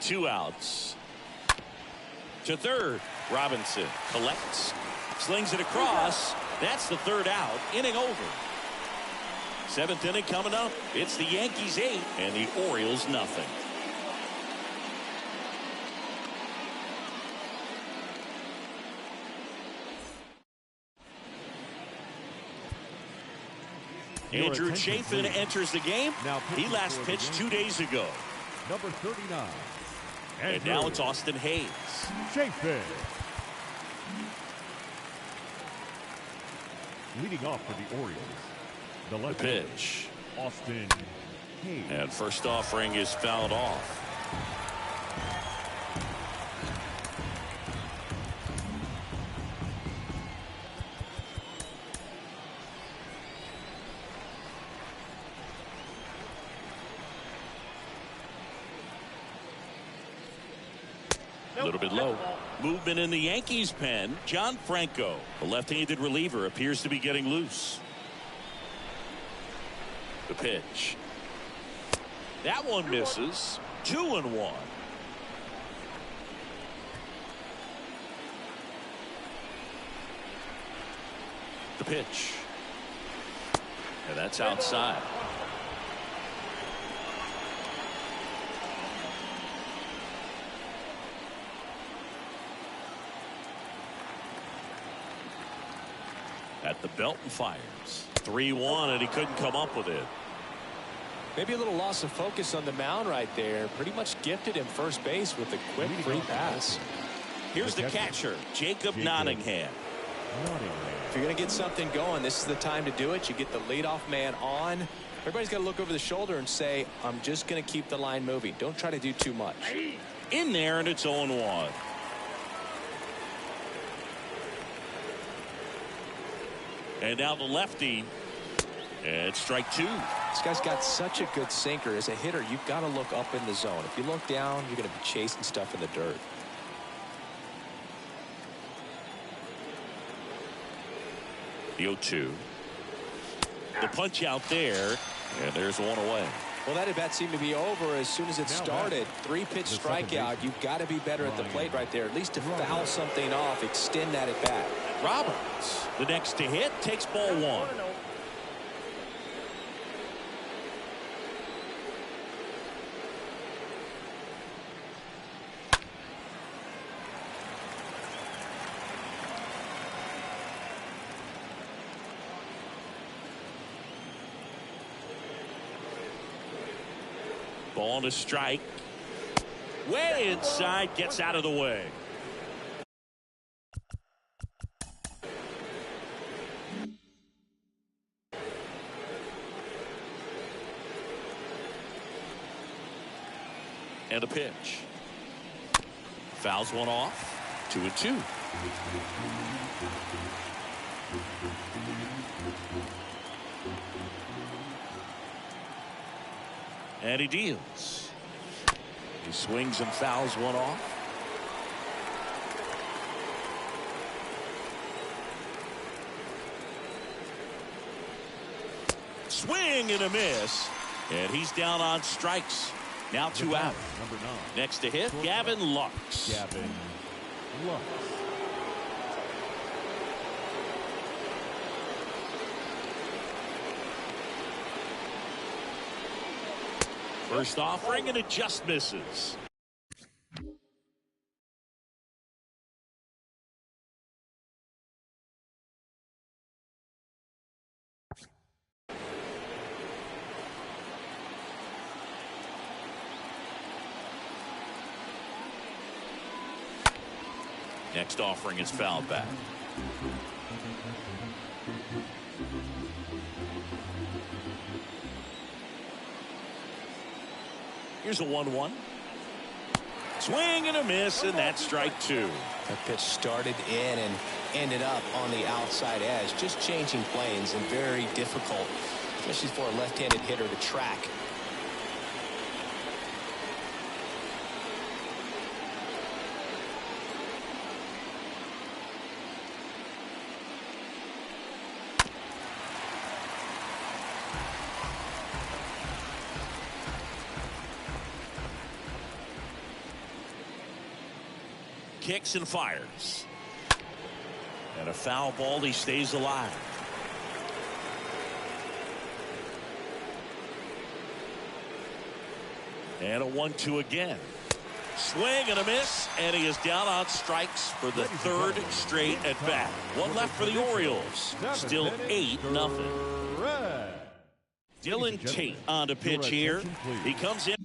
Two outs. To third. Robinson collects. Slings it across. That's the third out. Inning over. 7th inning coming up. It's the Yankees 8 and the Orioles nothing. Andrew Chafin enters the game. He last pitched 2 days ago. Number 39. And now it's Austin Hayes. Chafin. Leading off for the Orioles. The left pitch. Austin Hayes. And first offering is fouled off. A little bit low. Movement in the Yankees pen. John Franco, the left-handed reliever, appears to be getting loose. The pitch. That one misses. 2-1. The pitch. And that's outside. At the belt and fires. 3-1, and he couldn't come up with it. Maybe a little loss of focus on the mound right there. Pretty much gifted him first base with a quick free pass. Here's the catcher, Jacob Nottingham. If you're going to get something going, this is the time to do it. You get the leadoff man on. Everybody's got to look over the shoulder and say, I'm just going to keep the line moving. Don't try to do too much. In there, and it's 0-1. And now the lefty. And strike 2. This guy's got such a good sinker. As a hitter, you've got to look up in the zone. If you look down, you're going to be chasing stuff in the dirt. The 0-2. The punch out there. And there's one away. Well, that at bat seemed to be over as soon as it started. 3-pitch strikeout. You've got to be better at the plate right there. At least to foul something off, extend that at bat. Roberts, the next to hit, takes ball 1. Ball to strike. Way inside, gets out of the way. And a pitch. Fouls one off. 2-2. And he deals. He swings and fouls one off. Swing and a miss. And he's down on strikes. Now 2 out. Number 9. Next to hit, Gavin Lux. Gavin Lux. First offering, and it just misses. Next offering is fouled back. Here's a 1-1. Swing and a miss, and that's strike two. That pitch started in and ended up on the outside edge. Just changing planes and very difficult, especially for a left-handed hitter to track. Kicks and fires. And a foul ball. He stays alive. And a 1-2 again. Swing and a miss, and he is down on strikes for the third straight at bat. One left for the Orioles. Still 8-0. Dylan Tate on to pitch here. He comes in.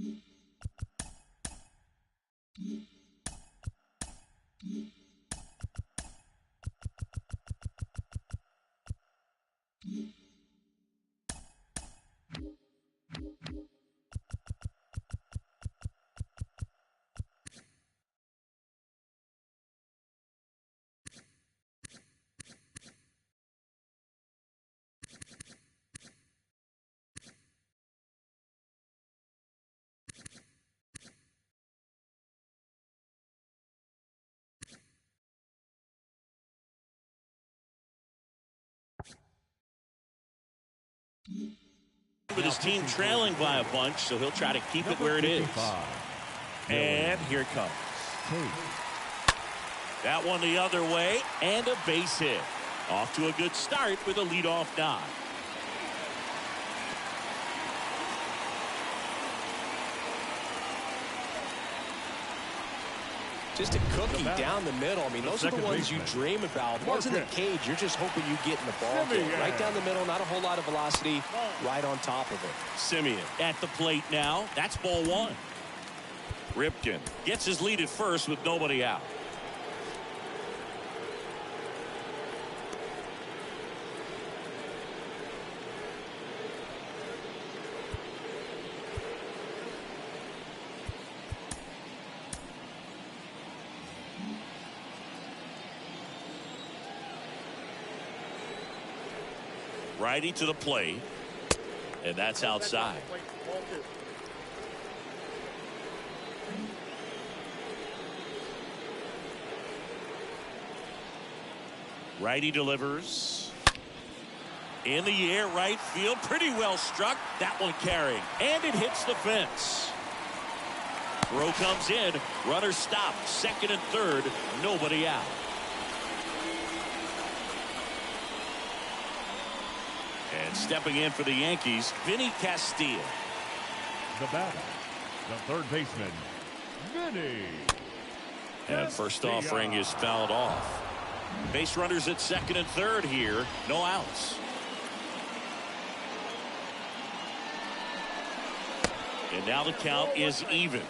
With his team trailing by a bunch, so he'll try to keep it where it is. And here it comes. That one the other way, and a base hit. Off to a good start with a leadoff nod. Just a cookie down the middle. I mean, those are the ones you dream about. Ones in the cage, you're just hoping you get in the ball game. Right down the middle, not a whole lot of velocity, right on top of it. Simeon at the plate now. That's ball one. Ripken gets his lead at first with nobody out. Righty to the plate, and that's outside. Righty delivers. In the air, right field, pretty well struck. That one carrying, and it hits the fence. Throw comes in, runner stopped, second and third, nobody out. And stepping in for the Yankees, Vinny Castilla. The batter, the third baseman, Vinny. And first offering is fouled off. Base runners at second and third here. No outs. And now the count is even.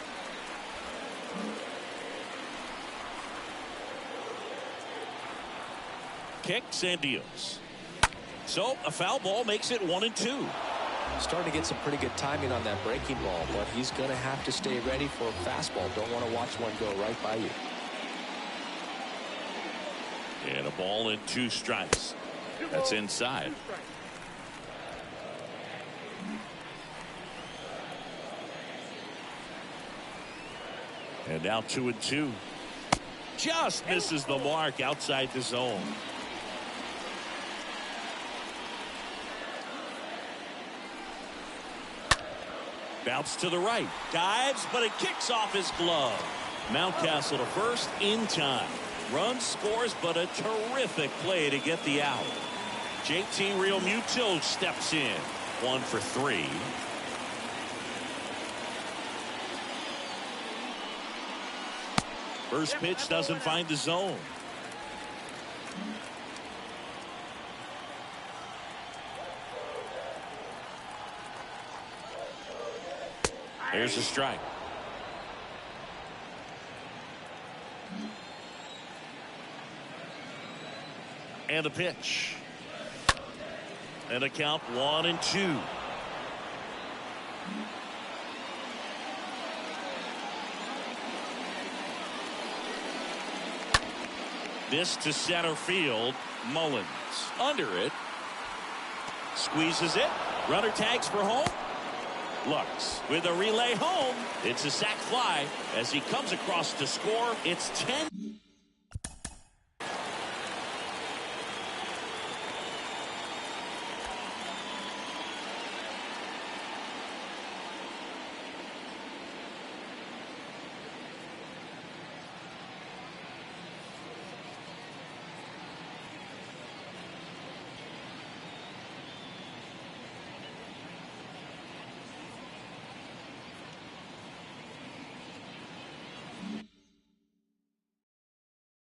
Kicks and deals. So a foul ball makes it 1-2. Starting to get some pretty good timing on that breaking ball, but he's going to have to stay ready for a fastball. Don't want to watch one go right by you. And a ball and 2 strikes. That's inside. And now 2-2. Just misses the mark outside the zone. Bounce to the right. Dives, but it kicks off his glove. Mountcastle to first in time. Run scores, but a terrific play to get the out. JT Realmuto steps in. 1 for 3. First pitch doesn't find the zone. There's a strike. And a pitch. And a count 1-2. This to center field. Mullins under it. Squeezes it. Runner tags for home. Lux with a relay home. It's a sac fly as he comes across to score. It's 10.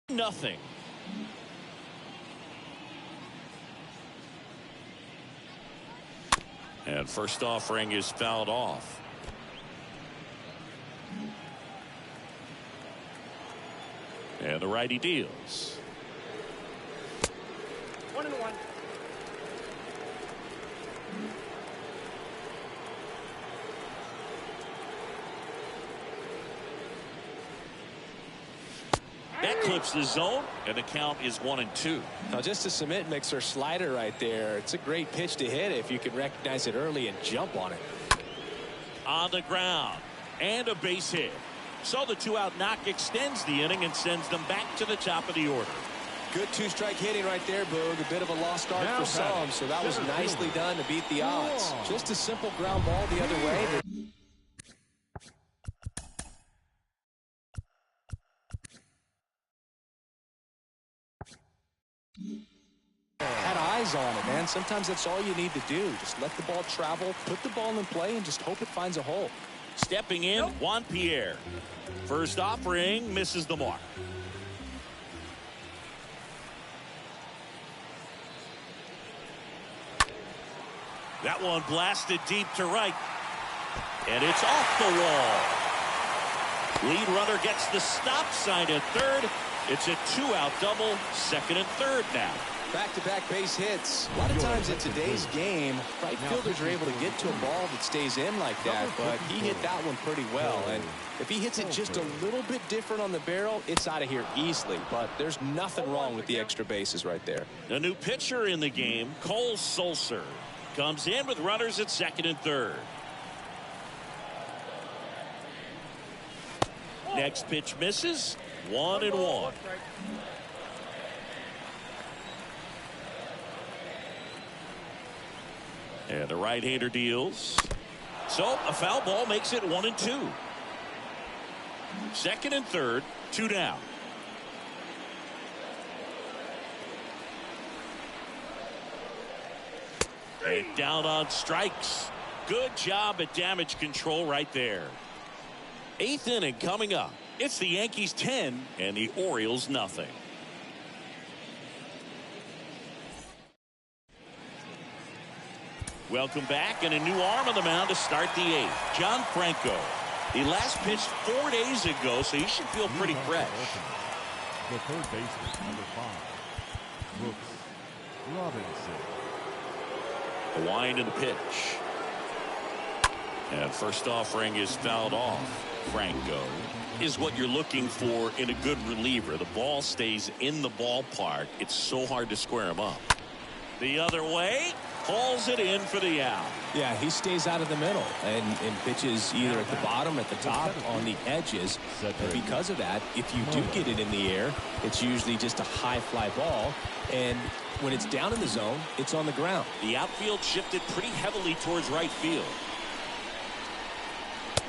Nothing. And first offering is fouled off. And the righty deals. 1-1. That clips the zone, and the count is 1-2. Now just a cement mixer slider right there. It's a great pitch to hit if you can recognize it early and jump on it. On the ground, and a base hit. So the 2-out knock extends the inning and sends them back to the top of the order. Good two-strike hitting right there, Boog. A bit of a lost start for some, so that was nicely done to beat the odds. Just a simple ground ball the other way. Had eyes on it, man. Sometimes that's all you need to do. Just let the ball travel, put the ball in play, and just hope it finds a hole. Stepping in, Juan Pierre. First offering misses the mark. That one blasted deep to right. And it's off the wall. Lead runner gets the stop sign at third. It's a 2-out double, second and third now. Back-to-back base hits. A lot of times in today's game, right fielders are able to get to a ball that stays in like that, but he hit that one pretty well. And if he hits it just a little bit different on the barrel, it's out of here easily. But there's nothing wrong with the extra bases right there. The new pitcher in the game, Cole Sulser, comes in with runners at second and third. Next pitch misses. 1-1. And the right-hander deals. So a foul ball makes it 1-2. Second and third, 2 down. And down on strikes. Good job at damage control right there. 8th inning coming up. It's the Yankees 10 and the Orioles nothing. Welcome back, and a new arm on the mound to start the 8th. John Franco. He last pitched 4 days ago, so he should feel pretty fresh. The third baseman, number 5, Brooks Robinson. A wind in the pitch. And first offering is fouled off. Franco is what you're looking for in a good reliever. The ball stays in the ballpark. It's so hard to square him up. The other way, hauls it in for the out. Yeah, he stays out of the middle and pitches either at the bottom, at the top, on the edges. And because of that, if you do get it in the air, it's usually just a high fly ball. And when it's down in the zone, it's on the ground. The outfield shifted pretty heavily towards right field.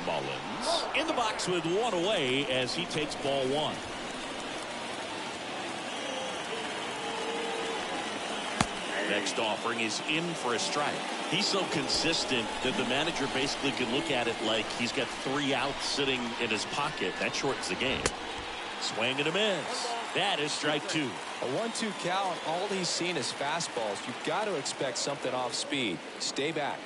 Mullins in the box with one away as he takes ball 1. Next offering is in for a strike. He's so consistent that the manager basically can look at it like he's got 3 outs sitting in his pocket. That shortens the game. Swing and a miss. That is strike 2. A 1-2 count. All he's seen is fastballs. You've got to expect something off speed. Stay back.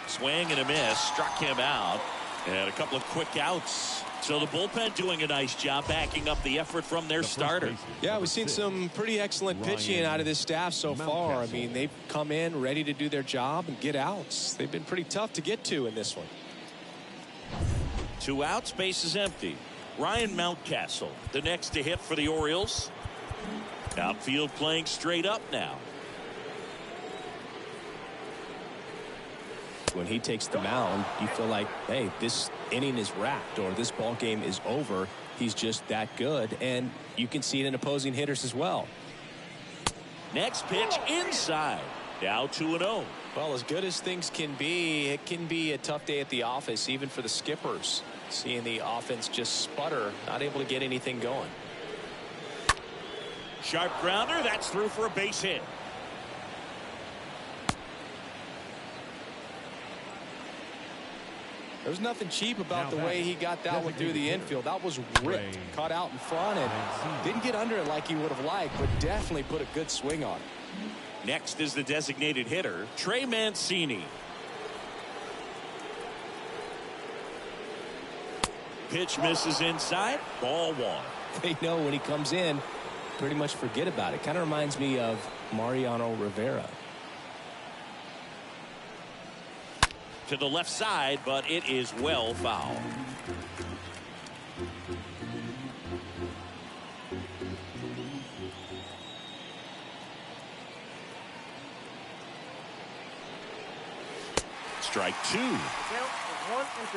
Swing and a miss. Struck him out. And a couple of quick outs. So the bullpen doing a nice job backing up the effort from their starter. Yeah, we've seen some pretty excellent pitching out of this staff so far. I mean, they've come in ready to do their job and get outs. They've been pretty tough to get to in this one. 2 outs, base is empty. Ryan Mountcastle, the next to hit for the Orioles. Outfield playing straight up now. When he takes the mound, you feel like, hey, this inning is wrapped or this ball game is over. He's just that good, and you can see it in opposing hitters as well. Next pitch inside. Now 2-0. Well, as good as things can be, it can be a tough day at the office, even for the skippers. Seeing the offense just sputter, not able to get anything going. Sharp grounder, that's through for a base hit. There's nothing cheap about the way he got that one through the infield. That was ripped, caught out in front, and didn't get under it like he would have liked, but definitely put a good swing on it. Next is the designated hitter, Trey Mancini. Pitch misses inside, ball one. They know when he comes in, pretty much forget about it. Kind of reminds me of Mariano Rivera. To the left side, but it is well foul. Strike two. Count is 1 and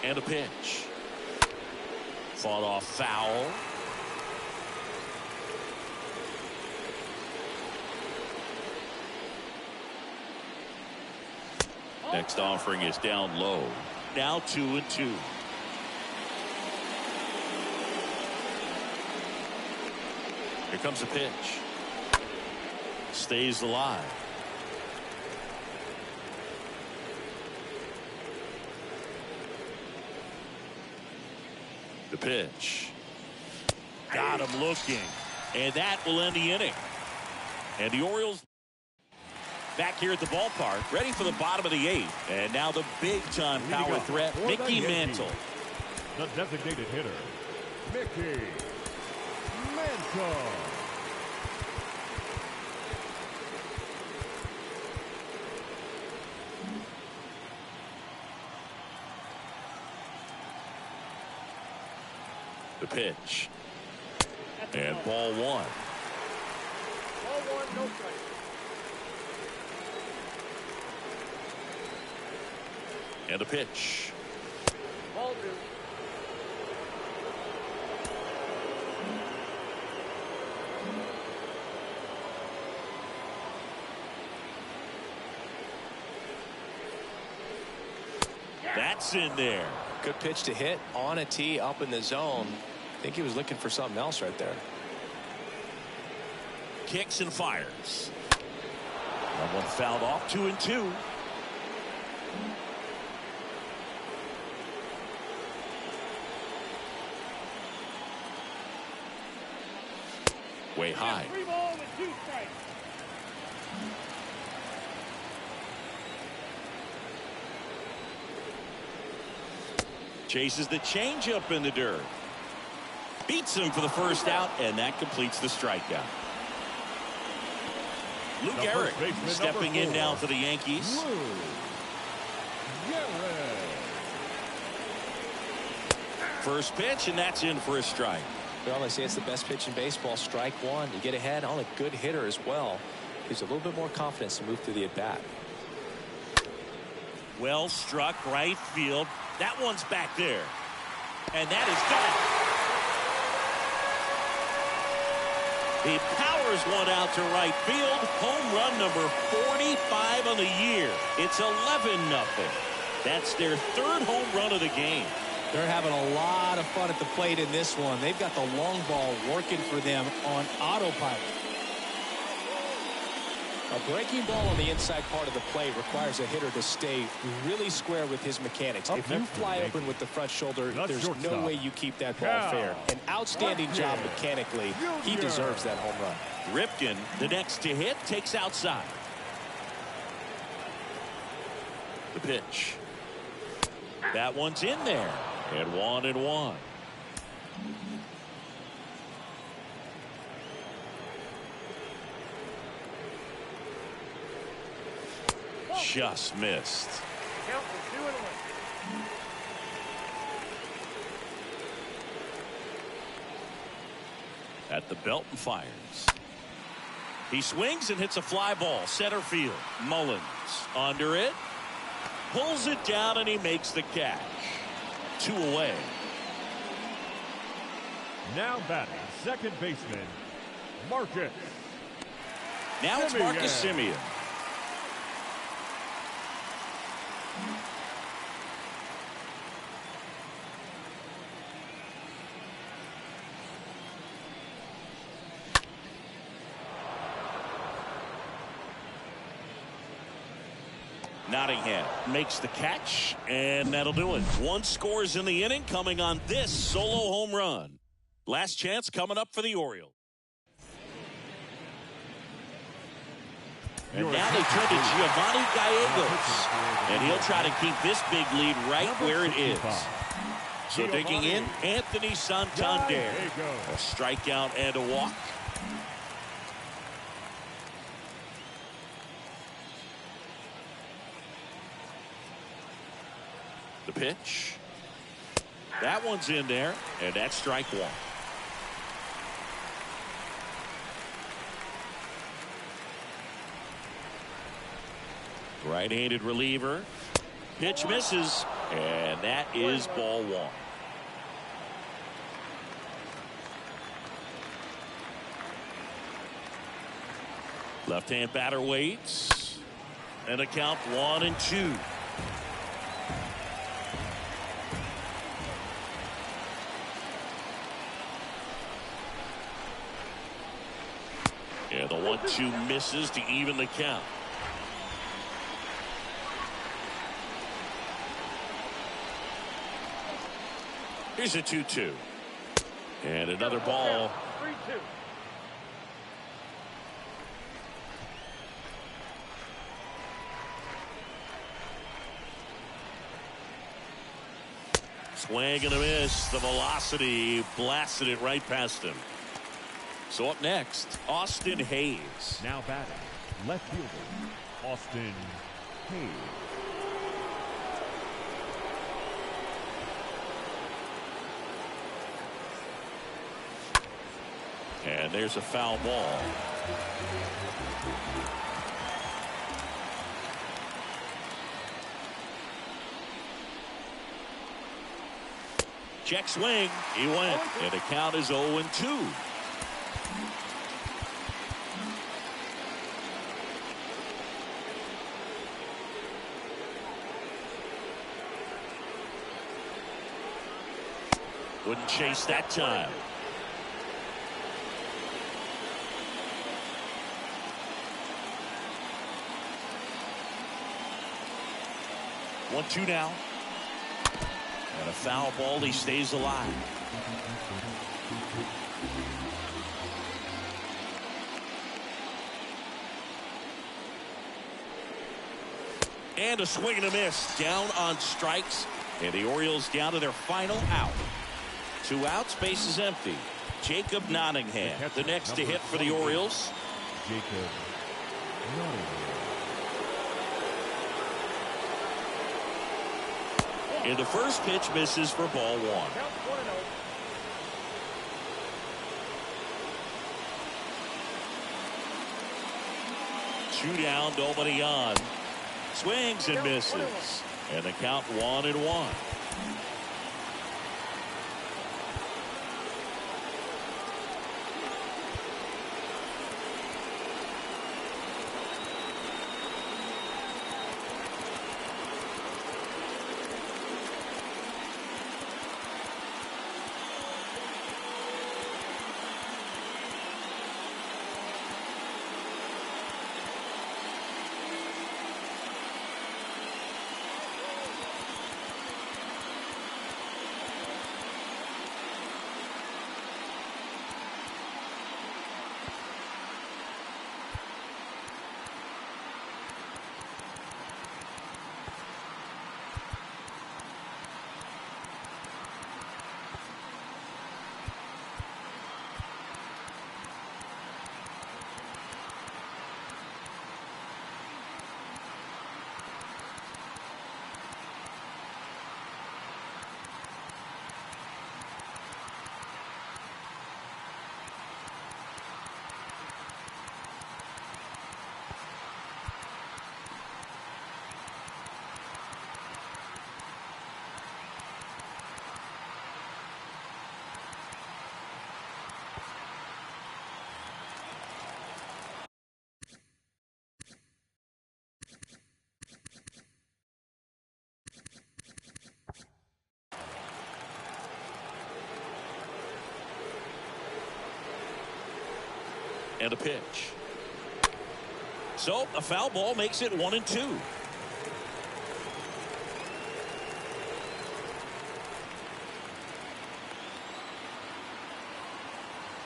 2. And a pitch. Fought off foul. Next offering is down low. Now 2-2. Here comes a pitch. Stays alive. The pitch. Got him looking. And that will end the inning. And the Orioles back here at the ballpark, ready for the bottom of the 8th. And now the big-time power threat, Mickey Mantle. The designated hitter, Mickey Mantle. The pitch. And ball one. Ball 1, no strike. And a pitch. Ball 2. That's in there. Good pitch to hit on a tee up in the zone. I think he was looking for something else right there. Kicks and fires. That one fouled off. 2-2. Way high. 3 balls and 2 strikes. Chases the changeup in the dirt. Beats him for the first out, and that completes the strikeout. Lou Gehrig stepping in now for the Yankees. First pitch, and that's in for a strike. Well, they say it's the best pitch in baseball. Strike one. You get ahead on a good hitter as well. Gives a little bit more confidence to move through the at-bat. Well struck right field. That one's back there. And that is gone. He powers one out to right field. Home run number 45 on the year. It's 11-0. That's their 3rd home run of the game. They're having a lot of fun at the plate in this one. They've got the long ball working for them on autopilot. A breaking ball on the inside part of the plate requires a hitter to stay really square with his mechanics. If you fly open with the front shoulder, there's no way you keep that ball fair. An outstanding job mechanically. He deserves that home run. Ripken, the next to hit, takes outside. The pitch. That one's in there. And 1-1. just missed. Count for 2-1. At the belt and fires. He swings and hits a fly ball. Center field. Mullins under it. Pulls it down and he makes the catch. 2 away. Now batting, second baseman, Marcus. Now it's Marcus Semien. Nottingham makes the catch, and that'll do it. 1 scores in the inning, coming on this solo home run. Last chance coming up for the Orioles. And now they turn to Giovanni Gallegos, and he'll try to keep this big lead right where it is. So digging in, Anthony Santander. A strikeout and a walk. The pitch. That one's in there, and that's strike 1. Right-handed reliever. Pitch misses, and that is ball 1. Left-hand batter waits, and a count 1-2. And the 1-2 misses to even the count. Here's a 2-2. And another ball. 3-2. Swing and a miss. The velocity blasted it right past him. So up next, Austin Hayes. Now batting, left fielder, Austin Hayes. And there's a foul ball. Check swing. He went. And the count is 0-2. Wouldn't chase that time. One, 2 now. And a foul ball. He stays alive. And a swing and a miss. Down on strikes. And the Orioles down to their final out. 2 outs, base is empty. Jacob Nottingham, the next to hit for the Orioles. Jacob Nottingham. And the first pitch misses for ball 1. Count 1-0. 2 down, nobody on. Swings and misses. And the count 1-1. And a pitch. So a foul ball makes it 1-2.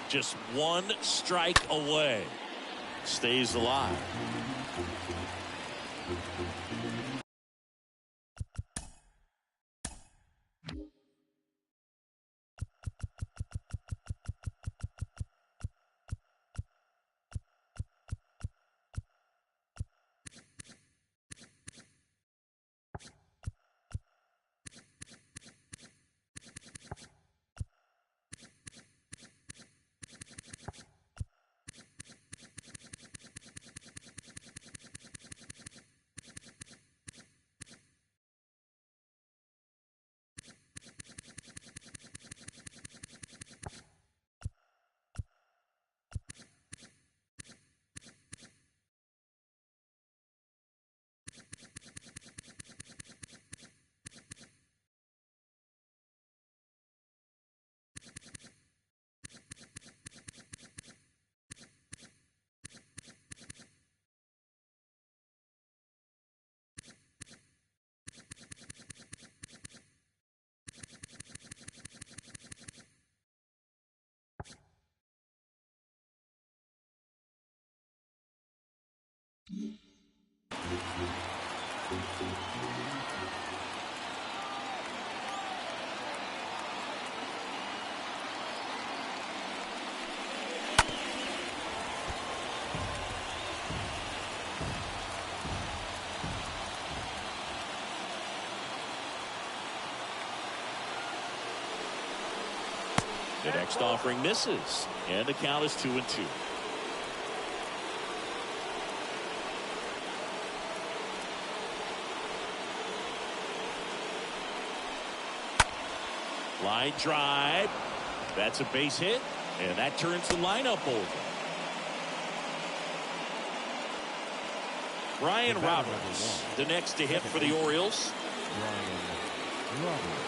Just one strike away. Stays alive. The next offering misses, and the count is 2-2. Line drive. That's a base hit, and that turns the lineup over. Brian Roberts, the next to hit for the Orioles. Brian Roberts.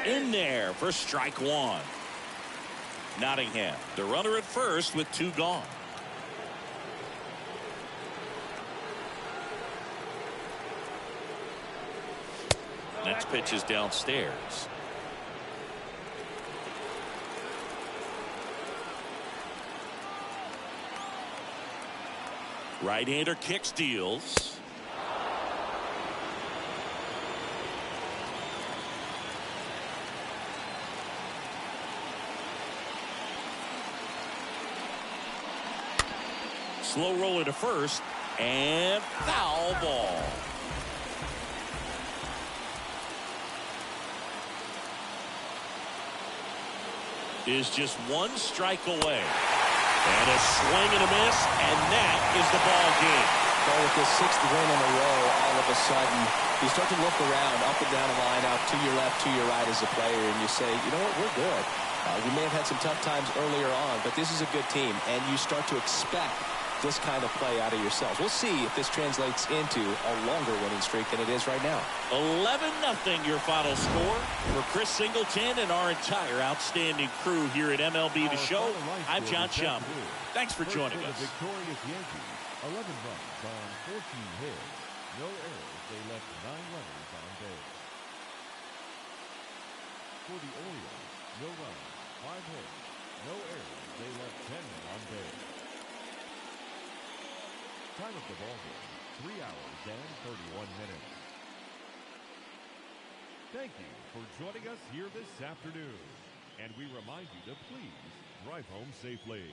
In there for strike one. Nottingham, the runner at first with 2 gone. Next pitch is downstairs. Right-hander kick steals. Slow roller to first, and foul ball. Is just 1 strike away. And a swing and a miss, and that is the ball game. Well, with this 6th win in a row, all of a sudden, you start to look around, up and down the lineup, to your left, to your right as a player, and you say, you know what, we're good. We may have had some tough times earlier on, but this is a good team, and you start to expect this kind of play out of yourselves. We'll see if this translates into a longer winning streak than it is right now. 11-0 your final score. For Chris Singleton and our entire outstanding crew here at MLB The Show, I'm John Schaumburg. Thanks for joining us. The victorious Yankees, 11 runs on 14 hits. No errors. They left 9 runners on base. For the Orioles, no runs, 5 hits. No errors. They left 10 men on base. Time of the ball game, 3 hours and 31 minutes. Thank you for joining us here this afternoon. And we remind you to please drive home safely.